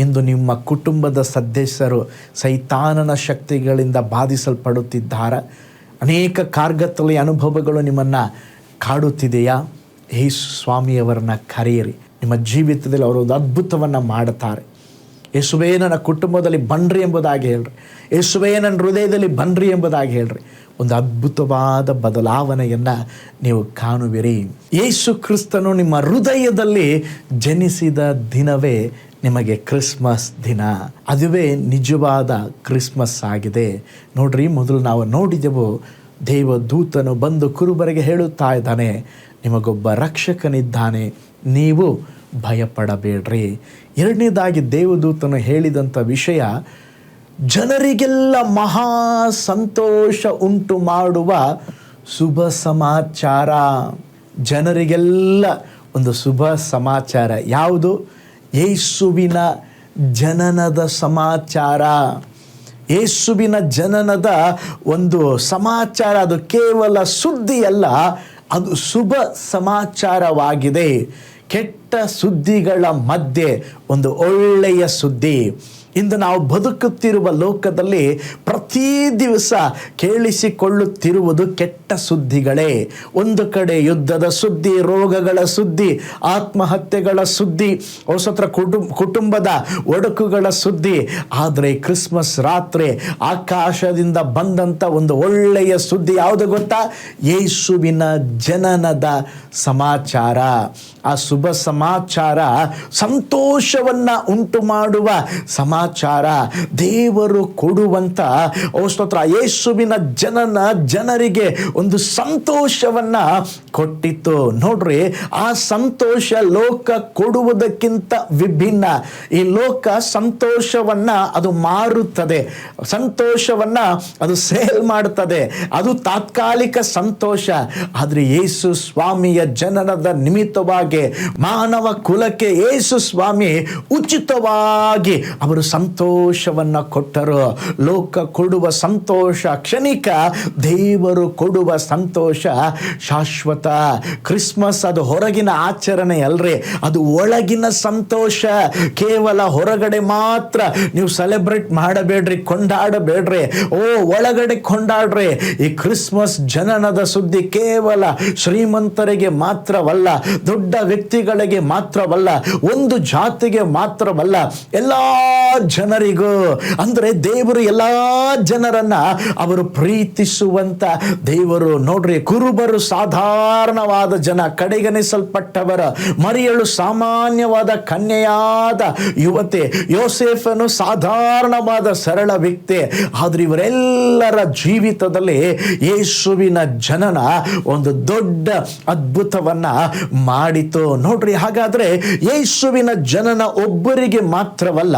ಇಂದು ನಿಮ್ಮ ಕುಟುಂಬದ ಸದಸ್ಯರು ಸೈತಾನನ ಶಕ್ತಿಗಳಿಂದ ಬಾಧಿಸಲ್ಪಡುತ್ತಿದ್ದಾರೆ. ಅನೇಕ ಕಾರ್ಗತ್ತಲೆಯ ಅನುಭವಗಳು ನಿಮ್ಮನ್ನು ಕಾಡುತ್ತಿದೆಯಾ? ಯೇಸು ಸ್ವಾಮಿಯವರನ್ನ ಕರೆಯಿರಿ. ನಿಮ್ಮ ಜೀವಿತದಲ್ಲಿ ಅವರು ಒಂದು ಅದ್ಭುತವನ್ನು ಮಾಡುತ್ತಾರೆ. ಯೇಸುವೇ, ನನ್ನ ಕುಟುಂಬದಲ್ಲಿ ಬನ್ನಿರಿ ಎಂಬುದಾಗಿ ಹೇಳ್ರಿ. ಯೇಸುವೇ, ನನ್ನ ಹೃದಯದಲ್ಲಿ ಬನ್ನಿರಿ ಎಂಬುದಾಗಿ ಹೇಳ್ರಿ. ಒಂದು ಅದ್ಭುತವಾದ ಬದಲಾವಣೆಯನ್ನು ನೀವು ಕಾಣುವಿರಿ. ಯೇಸು ಕ್ರಿಸ್ತನು ನಿಮ್ಮ ಹೃದಯದಲ್ಲಿ ಜನಿಸಿದ ದಿನವೇ ನಿಮಗೆ ಕ್ರಿಸ್ಮಸ್ ದಿನ. ಅದುವೇ ನಿಜವಾದ ಕ್ರಿಸ್ಮಸ್ ಆಗಿದೆ. ನೋಡ್ರಿ, ಮೊದಲು ನಾವು ನೋಡಿದೆವು, ದೇವದೂತನು ಬಂದು ಕುರುಬರಿಗೆ ಹೇಳುತ್ತಾ ಇದ್ದಾನೆ, ನಿಮಗೊಬ್ಬ ರಕ್ಷಕನಿದ್ದಾನೆ, ನೀವು ಭಯಪಡಬೇಡ್ರಿ. ಎರಡನೇದಾಗಿ ದೇವದೂತನು ಹೇಳಿದಂಥ ವಿಷಯ, ಜನರಿಗೆಲ್ಲ ಮಹಾ ಸಂತೋಷ ಉಂಟು ಮಾಡುವ ಶುಭ ಸಮಾಚಾರ. ಜನರಿಗೆಲ್ಲ ಒಂದು ಶುಭ ಸಮಾಚಾರ. ಯಾವುದು? ಯೇಸುವಿನ ಜನನದ ಸಮಾಚಾರ. ಯೇಸುವಿನ ಜನನದ ಒಂದು ಸಮಾಚಾರ. ಅದು ಕೇವಲ ಸುದ್ದಿ ಅಲ್ಲ, ಅದು ಶುಭ ಸಮಾಚಾರವಾಗಿದೆ. ಕೆಟ್ಟ ಸುದ್ದಿಗಳ ಮಧ್ಯೆ ಒಂದು ಒಳ್ಳೆಯ ಸುದ್ದಿ. ಇಂದು ನಾವು ಬದುಕುತ್ತಿರುವ ಲೋಕದಲ್ಲಿ ಪ್ರತಿ ದಿವಸ ಕೇಳಿಸಿಕೊಳ್ಳುತ್ತಿರುವುದು ಕೆಟ್ಟ ಸುದ್ದಿಗಳೇ. ಒಂದು ಕಡೆ ಯುದ್ಧದ ಸುದ್ದಿ, ರೋಗಗಳ ಸುದ್ದಿ, ಆತ್ಮಹತ್ಯೆಗಳ ಸುದ್ದಿ, ಹೊಸತ್ರ ಕುಟುಂಬದ ಒಡಕುಗಳ ಸುದ್ದಿ. ಆದರೆ ಕ್ರಿಸ್ಮಸ್ ರಾತ್ರಿ ಆಕಾಶದಿಂದ ಬಂದಂಥ ಒಂದು ಒಳ್ಳೆಯ ಸುದ್ದಿ ಯಾವುದು ಗೊತ್ತಾ? ಯೇಸುವಿನ ಜನನದ ಸಮಾಚಾರ. ಆ ಶುಭ ಸಮಾಚಾರ ಸಂತೋಷವನ್ನು ಉಂಟು ಮಾಡುವ ಸಮಾಚಾರ. ದೇವರು ಕೊಡುವಂಥ ಸ್ತೋತ್ರ. ಯೇಸುವಿನ ಜನರಿಗೆ ಒಂದು ಸಂತೋಷವನ್ನ ಕೊಟ್ಟಿತ್ತು. ನೋಡ್ರಿ, ಆ ಸಂತೋಷ ಲೋಕ ಕೊಡುವುದಕ್ಕಿಂತ ವಿಭಿನ್ನ. ಈ ಲೋಕ ಸಂತೋಷವನ್ನ ಅದು ಮಾರುತ್ತದೆ, ಸಂತೋಷವನ್ನ ಅದು ಸೇಲ್ ಮಾಡುತ್ತದೆ, ಅದು ತಾತ್ಕಾಲಿಕ ಸಂತೋಷ. ಆದರೆ ಯೇಸು ಸ್ವಾಮಿಯ ಜನನದ ನಿಮಿತ್ತವಾಗಿ ಮಾನವ ಕುಲಕ್ಕೆ ಯೇಸು ಸ್ವಾಮಿ ಉಚಿತವಾಗಿ ಅವರು ಸಂತೋಷವನ್ನು ಕೊಟ್ಟರು. ಲೋಕ ಕೊಡುವ ಸಂತೋಷ ಕ್ಷಣಿಕ, ದೇವರು ಕೊಡುವ ಸಂತೋಷ ಶಾಶ್ವತ. ಕ್ರಿಸ್ಮಸ್ ಅದು ಹೊರಗಿನ ಆಚರಣೆ ಅಲ್ರಿ, ಅದು ಒಳಗಿನ ಸಂತೋಷ. ಕೇವಲ ಹೊರಗಡೆ ಮಾತ್ರ ನೀವು ಸೆಲೆಬ್ರೇಟ್ ಮಾಡಬೇಡ್ರಿ, ಕೊಂಡಾಡಬೇಡ್ರಿ. ಒಳಗಡೆ ಕೊಂಡಾಡ್ರಿ. ಈ ಕ್ರಿಸ್ಮಸ್ ಜನನದ ಸುದ್ದಿ ಕೇವಲ ಶ್ರೀಮಂತರಿಗೆ ಮಾತ್ರವಲ್ಲ, ದೊಡ್ಡ ವ್ಯಕ್ತಿಗಳಿಗೆ ಮಾತ್ರವಲ್ಲ, ಒಂದು ಜಾತಿಗೆ ಮಾತ್ರವಲ್ಲ, ಎಲ್ಲ ಜನರಿಗೂ, ಅಂದರೆ ದೇವರು ಎಲ್ಲ ಜನರನ್ನ ಅವರು ಪ್ರೀತಿಸುವಂತ ದೇವರು. ನೋಡ್ರಿ, ಕುರುಬರು ಸಾಧಾರಣವಾದ ಜನ, ಕಡೆಗಣಿಸಲ್ಪಟ್ಟವರ, ಮರಿಯಳು ಸಾಮಾನ್ಯವಾದ ಕನ್ಯೆಯಾದ ಯುವತೆ, ಯೋಸೇಫನು ಸಾಧಾರಣವಾದ ಸರಳ ವ್ಯಕ್ತಿ. ಆದ್ರೆ ಇವರೆಲ್ಲರ ಜೀವಿತದಲ್ಲಿ ಯೇಸುವಿನ ಜನನ ಒಂದು ದೊಡ್ಡ ಅದ್ಭುತವನ್ನ ಮಾಡಿತು. ನೋಡ್ರಿ, ಹಾಗಾದ್ರೆ ಯೇಸುವಿನ ಜನನ ಒಬ್ಬರಿಗೆ ಮಾತ್ರವಲ್ಲ,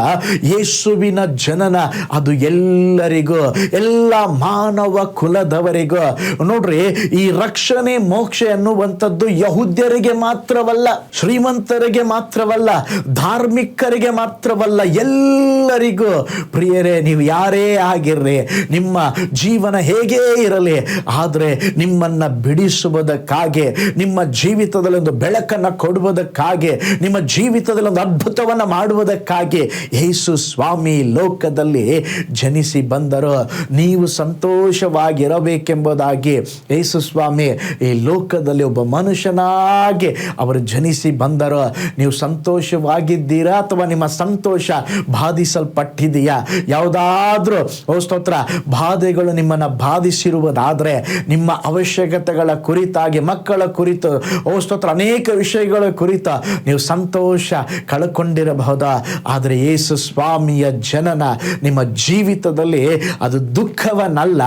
ಯೇಸುವಿನ ಜನನ ಅದು ಎಲ್ಲರಿಗೂ, ಎಲ್ಲ ಮಾನವ ಕುಲದವರಿಗೂ. ನೋಡ್ರಿ, ಈ ರಕ್ಷಣೆ ಮೋಕ್ಷ ಎನ್ನುವಂಥದ್ದು ಯಹೂದ್ಯರಿಗೆ ಮಾತ್ರವಲ್ಲ, ಶ್ರೀಮಂತರಿಗೆ ಮಾತ್ರವಲ್ಲ, ಧಾರ್ಮಿಕರಿಗೆ ಮಾತ್ರವಲ್ಲ, ಎಲ್ಲರಿಗೂ. ಪ್ರಿಯರೇ, ನೀವು ಯಾರೇ ಆಗಿರ್ರಿ, ನಿಮ್ಮ ಜೀವನ ಹೇಗೇ ಇರಲಿ, ಆದರೆ ನಿಮ್ಮನ್ನ ಬಿಡಿಸುವುದಕ್ಕಾಗಿ, ನಿಮ್ಮ ಜೀವಿತದಲ್ಲಿ ಒಂದು ಬೆಳಕನ್ನು ಕೊಡುವುದಕ್ಕಾಗಿ, ನಿಮ್ಮ ಜೀವಿತದಲ್ಲಿ ಒಂದು ಅದ್ಭುತವನ್ನು ಮಾಡುವುದಕ್ಕಾಗಿ ಯೇಸು ಸ್ವಾಮಿ ಲೋಕದಲ್ಲಿ ಜನಿಸಿ ಬಂದರು. ನೀವು ಸಂತೋಷವಾಗಿರಬೇಕೆಂಬುದಾಗಿ ಯೇಸು ಸ್ವಾಮಿ ಈ ಲೋಕದಲ್ಲಿ ಒಬ್ಬ ಮನುಷ್ಯನಾಗಿ ಅವರು ಜನಿಸಿ ಬಂದರು. ನೀವು ಸಂತೋಷವಾಗಿದ್ದೀರಾ ಅಥವಾ ನಿಮ್ಮ ಸಂತೋಷ ಬಾಧಿಸಲ್ಪಟ್ಟಿದೆಯಾ? ಯಾವುದಾದ್ರೂ ಸ್ತೋತ್ರ ಬಾಧೆಗಳು ನಿಮ್ಮನ್ನು ಬಾಧಿಸಿರುವುದಾದರೆ, ನಿಮ್ಮ ಅವಶ್ಯಕತೆಗಳ ಕುರಿತಾಗಿ, ಮಕ್ಕಳ ಕುರಿತು ಸ್ತೋತ್ರ ಅನೇಕ ವಿಷಯಗಳ ಕುರಿತು ನೀವು ಸಂತೋಷ ಕಳ್ಕೊಂಡಿರಬಹುದಾ? ಆದರೆ ಯೇಸು ಸ್ವಾಮಿಯ ಜನನ ನಿಮ್ಮ ಜೀವಿತದಲ್ಲಿ ಅದು ದುಃಖವನ್ನಲ್ಲ,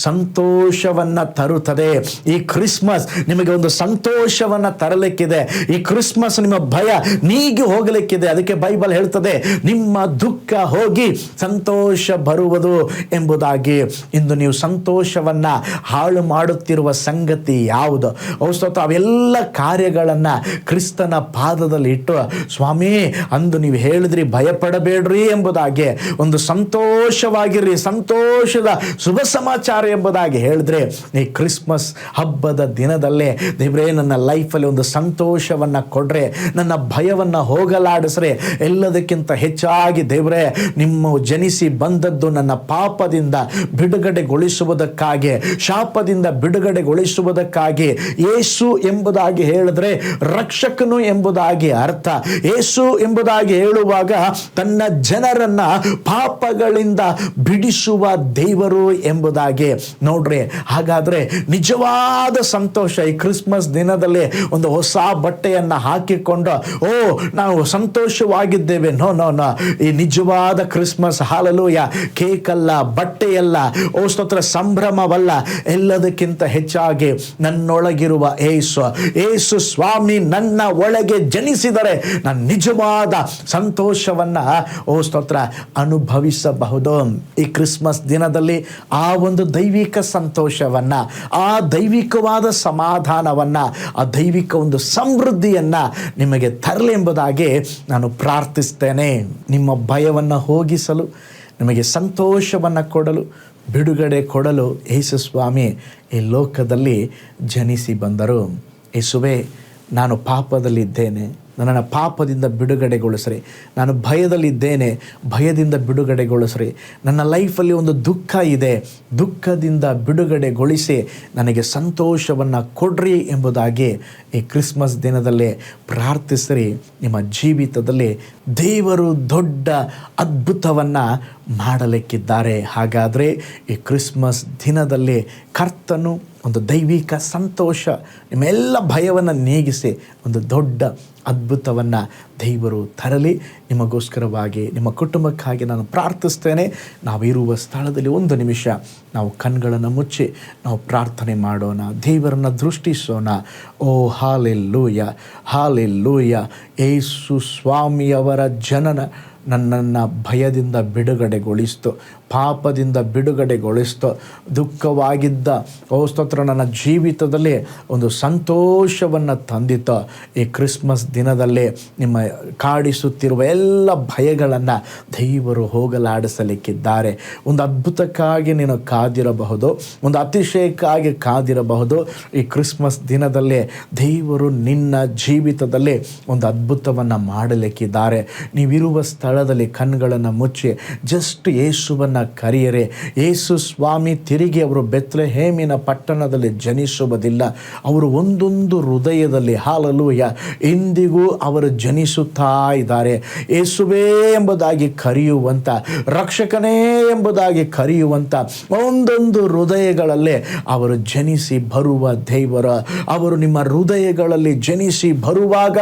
ಸಂತೋಷವನ್ನ ತರುತ್ತದೆ. ಈ ಕ್ರಿಸ್ಮಸ್ ನಿಮಗೆ ಒಂದು ಸಂತೋಷವನ್ನ ತರಲಿಕ್ಕಿದೆ. ಈ ಕ್ರಿಸ್ಮಸ್ ನಿಮ್ಮ ಭಯ ನೀಗಿ ಹೋಗಲಿಕ್ಕಿದೆ. ಅದಕ್ಕೆ ಬೈಬಲ್ ಹೇಳ್ತದೆ, ನಿಮ್ಮ ದುಃಖ ಹೋಗಿ ಸಂತೋಷ ಬರುವುದು ಎಂಬುದಾಗಿ. ಇಂದು ನೀವು ಸಂತೋಷವನ್ನ ಹಾಳು ಮಾಡುತ್ತಿರುವ ಸಂಗತಿ ಯಾವುದು? ಸ್ತೋತ್ರ ಅವೆಲ್ಲ ಕಾರ್ಯಗಳನ್ನ ಕ್ರಿಸ್ತನ ಪಾದದಲ್ಲಿ ಇಟ್ಟು, ಸ್ವಾಮಿ ಅಂದು ನೀವು ಹೇಳಿದ್ರಿ ಭಯಪಡಬೇಡ್ರಿ ಎಂಬುದಾಗಿ, ಒಂದು ಸಂತೋಷವಾಗಿರ್ರಿ, ಸಂತೋಷದ ಶುಭ ಸಮಾಚಾರ ಎಂಬುದಾಗಿ ಹೇಳಿದ್ರೆ, ಈ ಕ್ರಿಸ್ಮಸ್ ಹಬ್ಬದ ದಿನದಲ್ಲೇ ದೇವ್ರೇ ನನ್ನ ಲೈಫಲ್ಲಿ ಒಂದು ಸಂತೋಷವನ್ನ ಕೊಡ್ರೆ, ನನ್ನ ಭಯವನ್ನ ಹೋಗಲಾಡಿಸ್ರೆ. ಎಲ್ಲದಕ್ಕಿಂತ ಹೆಚ್ಚಾಗಿ ದೇವ್ರೇ, ನಿಮ್ಮ ಜನಿಸಿ ಬಂದದ್ದು ನನ್ನ ಪಾಪದಿಂದ ಬಿಡುಗಡೆಗೊಳಿಸುವುದಕ್ಕಾಗಿ, ಶಾಪದಿಂದ ಬಿಡುಗಡೆಗೊಳಿಸುವುದಕ್ಕಾಗಿ. ಯೇಸು ಎಂಬುದಾಗಿ ಹೇಳಿದ್ರೆ ರಕ್ಷಕನು ಎಂಬುದಾಗಿ ಅರ್ಥ. ಯೇಸು ಎಂಬುದಾಗಿ ಹೇಳುವಾಗ ತನ್ನ ಜನರನ್ನ ಪಾಪಗಳಿಂದ ಬಿಡಿಸುವ ದೇವರು ಎಂಬುದಾಗಿ. ನೋಡ್ರಿ, ಹಾಗಾದ್ರೆ ನಿಜವಾದ ಸಂತೋಷ ಈ ಕ್ರಿಸ್ಮಸ್ ದಿನದಲ್ಲಿ ಒಂದು ಹೊಸ ಬಟ್ಟೆಯನ್ನ ಹಾಕಿಕೊಂಡು ನಾವು ಸಂತೋಷವಾಗಿದ್ದೇವೆ. ನೋ ನೋ ನೋ, ಈ ನಿಜವಾದ ಕ್ರಿಸ್ಮಸ್ ಹಾಲೆಲೂಯ ಕೇಕ್ ಅಲ್ಲ, ಬಟ್ಟೆಯಲ್ಲ, ಸ್ತೋತ್ರ ಸಂಭ್ರಮವಲ್ಲ. ಎಲ್ಲದಕ್ಕಿಂತ ಹೆಚ್ಚಾಗಿ ನನ್ನೊಳಗಿರುವ ಯೇಸು ಸ್ವಾಮಿ ನನ್ನ ಒಳಗೆ ಜನಿಸಿದರೆ ನಾನು ನಿಜವಾದ ಸಂತೋಷವನ್ನ ಸ್ತೋತ್ರ ಅನುಭವಿಸಬಹುದು. ಈ ಕ್ರಿಸ್ಮಸ್ ದಿನದಲ್ಲಿ ಆ ಒಂದು ದೈವಿಕ ಸಂತೋಷವನ್ನ, ಆ ದೈವಿಕವಾದ ಸಮಾಧಾನವನ್ನ, ಆ ದೈವಿಕ ಒಂದು ಸಮೃದ್ಧಿಯನ್ನ ನಿಮಗೆ ತರಲಿ ಎಂಬುದಾಗಿ ನಾನು ಪ್ರಾರ್ಥಿಸ್ತೇನೆ. ನಿಮ್ಮ ಭಯವನ್ನು ಹೋಗಿಸಲು, ನಿಮಗೆ ಸಂತೋಷವನ್ನು ಕೊಡಲು, ಬಿಡುಗಡೆ ಕೊಡಲು ಯೇಸು ಸ್ವಾಮಿ ಈ ಲೋಕದಲ್ಲಿ ಜನಿಸಿ ಬಂದರು. ಯೇಸುವೇ, ನಾನು ಪಾಪದಲ್ಲಿದ್ದೇನೆ, ನನ್ನನ್ನು ಪಾಪದಿಂದ ಬಿಡುಗಡೆಗೊಳಿಸ್ರಿ. ನಾನು ಭಯದಲ್ಲಿದ್ದೇನೆ, ಭಯದಿಂದ ಬಿಡುಗಡೆಗೊಳಿಸ್ರಿ. ನನ್ನ ಲೈಫಲ್ಲಿ ಒಂದು ದುಃಖ ಇದೆ, ದುಃಖದಿಂದ ಬಿಡುಗಡೆಗೊಳಿಸಿ ನನಗೆ ಸಂತೋಷವನ್ನು ಕೊಡ್ರಿ ಎಂಬುದಾಗಿ ಈ ಕ್ರಿಸ್ಮಸ್ ದಿನದಲ್ಲೇ ಪ್ರಾರ್ಥಿಸ್ರಿ. ನಿಮ್ಮ ಜೀವಿತದಲ್ಲಿ ದೇವರು ದೊಡ್ಡ ಅದ್ಭುತವನ್ನು ಮಾಡಲಿಕ್ಕಿದ್ದಾರೆ. ಹಾಗಾದರೆ ಈ ಕ್ರಿಸ್ಮಸ್ ದಿನದಲ್ಲಿ ಕರ್ತನು ಒಂದು ದೈವಿಕ ಸಂತೋಷ, ನಿಮ್ಮೆಲ್ಲ ಭಯವನ್ನು ನೀಗಿಸಿ ಒಂದು ದೊಡ್ಡ ಅದ್ಭುತವನ್ನು ದೇವರು ತರಲಿ. ನಿಮಗೋಸ್ಕರವಾಗಿ, ನಿಮ್ಮ ಕುಟುಂಬಕ್ಕಾಗಿ ನಾನು ಪ್ರಾರ್ಥಿಸ್ತೇನೆ. ನಾವಿರುವ ಸ್ಥಳದಲ್ಲಿ ಒಂದು ನಿಮಿಷ ನಾವು ಕಣ್ಗಳನ್ನು ಮುಚ್ಚಿ ನಾವು ಪ್ರಾರ್ಥನೆ ಮಾಡೋಣ, ದೇವರನ್ನು ದೃಷ್ಟಿಸೋಣ. ಓ ಹಾಲೆಲೂಯ, ಹಾಲೆಲೂಯ. ಯೇಸು ಸ್ವಾಮಿಯವರ ಜನನ ನನ್ನನ್ನು ಭಯದಿಂದ ಬಿಡುಗಡೆಗೊಳಿಸ್ತು, ಪಾಪದಿಂದ ಬಿಡುಗಡೆಗೊಳಿಸ್ತು. ದುಃಖವಾಗಿದ್ದ ಸ್ತೋತ್ರ ನನ್ನ ಜೀವಿತದಲ್ಲಿ ಒಂದು ಸಂತೋಷವನ್ನು ತಂದಿತ್ತು. ಈ ಕ್ರಿಸ್ಮಸ್ ದಿನದಲ್ಲಿ ನಿಮ್ಮ ಕಾಡಿಸುತ್ತಿರುವ ಎಲ್ಲ ಭಯಗಳನ್ನು ದೇವರು ಹೋಗಲಾಡಿಸಲಿಕ್ಕಿದ್ದಾರೆ. ಒಂದು ಅದ್ಭುತಕ್ಕಾಗಿ ನೀನು ಕಾದಿರಬಹುದು, ಒಂದು ಅತಿಶಯಕ್ಕಾಗಿ ಕಾದಿರಬಹುದು. ಈ ಕ್ರಿಸ್ಮಸ್ ದಿನದಲ್ಲೇ ದೇವರು ನಿನ್ನ ಜೀವಿತದಲ್ಲಿ ಒಂದು ಅದ್ಭುತವನ್ನು ಮಾಡಲಿಕ್ಕಿದ್ದಾರೆ. ನೀವಿರುವ ಸ್ಥಳದಲ್ಲಿ ಕಣ್ಗಳನ್ನು ಮುಚ್ಚಿ ಜಸ್ಟ್ ಯೇಸುವನ್ನು ಅವರನ್ನು ಕರೆಯರೆ. ಯೇಸು ಸ್ವಾಮಿ ತಿರುಗಿ ಅವರು ಬೆತ್ಲೆಹೇಮಿನ ಪಟ್ಟಣದಲ್ಲಿ ಜನಿಸುವುದಿಲ್ಲ. ಅವರು ಒಂದೊಂದು ಹೃದಯದಲ್ಲಿ ಹಾಲೆಲೂಯ ಇಂದಿಗೂ ಅವರು ಜನಿಸುತ್ತಾ ಇದ್ದಾರೆ. ಯೇಸುವೇ ಎಂಬುದಾಗಿ ಕರೆಯುವಂಥ, ರಕ್ಷಕನೇ ಎಂಬುದಾಗಿ ಕರೆಯುವಂಥ ಒಂದೊಂದು ಹೃದಯಗಳಲ್ಲೇ ಅವರು ಜನಿಸಿ ಬರುವ ದೇವರ. ಅವರು ನಿಮ್ಮ ಹೃದಯಗಳಲ್ಲಿ ಜನಿಸಿ ಬರುವಾಗ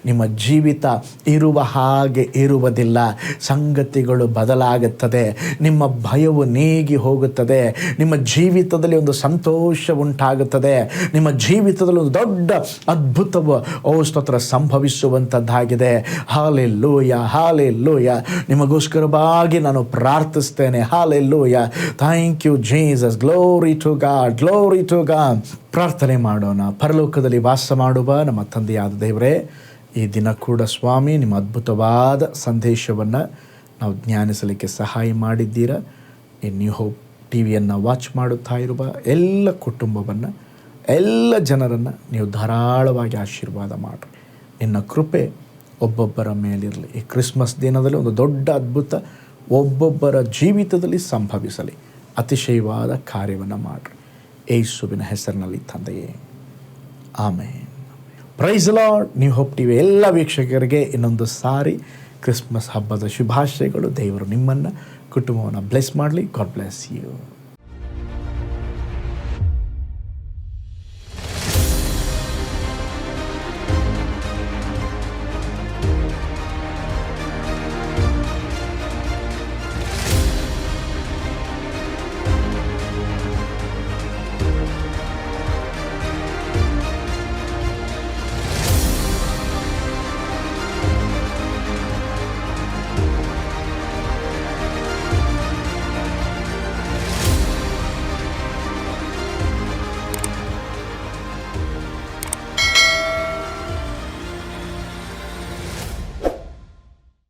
ನಿಮ್ಮ ಜೀವಿತ ಇರುವ ಹಾಗೆ ಇರುವುದಿಲ್ಲ. ಸಂಗತಿಗಳು ಬದಲಾಗುತ್ತದೆ. ನಿಮ್ಮ ಭಯವು ನೀಗಿ ಹೋಗುತ್ತದೆ. ನಿಮ್ಮ ಜೀವಿತದಲ್ಲಿ ಒಂದು ಸಂತೋಷ ಉಂಟಾಗುತ್ತದೆ. ನಿಮ್ಮ ಜೀವಿತದಲ್ಲಿ ಒಂದು ದೊಡ್ಡ ಅದ್ಭುತವು ಸ್ತೋತ್ರ ಸಂಭವಿಸುವಂಥದ್ದಾಗಿದೆ. Hallelujah, hallelujah. ನಿಮಗೋಸ್ಕರವಾಗಿ ನಾನು ಪ್ರಾರ್ಥಿಸ್ತೇನೆ. Hallelujah. Thank you Jesus. Glory to God, glory to God. ಪ್ರಾರ್ಥನೆ ಮಾಡೋಣ. ಪರಲೋಕದಲ್ಲಿ ವಾಸ ಮಾಡುವ ನಮ್ಮ ತಂದೆಯಾದ ದೇವರೇ, ಈ ದಿನ ಕೂಡ ಸ್ವಾಮಿ ನಿಮ್ಮ ಅದ್ಭುತವಾದ ಸಂದೇಶವನ್ನು ನಾವು ಜ್ಞಾನಿಸಲಿಕ್ಕೆ ಸಹಾಯ ಮಾಡಿದ್ದೀರಾ. ಈ ನ್ಯೂ ಹೋಪ್ ಟಿವಿಯನ್ನು ವಾಚ್ ಮಾಡುತ್ತಾ ಇರುವ ಎಲ್ಲ ಕುಟುಂಬವನ್ನು, ಎಲ್ಲ ಜನರನ್ನು ನೀವು ಧಾರಾಳವಾಗಿ ಆಶೀರ್ವಾದ ಮಾಡಿರಿ. ನಿನ್ನ ಕೃಪೆ ಒಬ್ಬೊಬ್ಬರ ಮೇಲಿರಲಿ. ಈ ಕ್ರಿಸ್ಮಸ್ ದಿನದಲ್ಲಿ ಒಂದು ದೊಡ್ಡ ಅದ್ಭುತ ಒಬ್ಬೊಬ್ಬರ ಜೀವಿತದಲ್ಲಿ ಸಂಭವಿಸಲಿ. ಅತಿಶಯವಾದ ಕಾರ್ಯವನ್ನು ಮಾಡಿರಿ. ಯೇಸುವಿನ ಹೆಸರಿನಲ್ಲಿ ತಂದೆಯೇ, amen. Praise Lord. New hope TV ಎಲ್ಲ ವೀಕ್ಷಕರಿಗೆ ಇನ್ನೊಂದು ಸಾರಿ ಕ್ರಿಸ್ಮಸ್ ಹಬ್ಬದ ಶುಭಾಶಯಗಳು. ದೇವರು ನಿಮ್ಮನ್ನು, ಕುಟುಂಬವನ್ನು ಬ್ಲೆಸ್ ಮಾಡಲಿ. God bless you.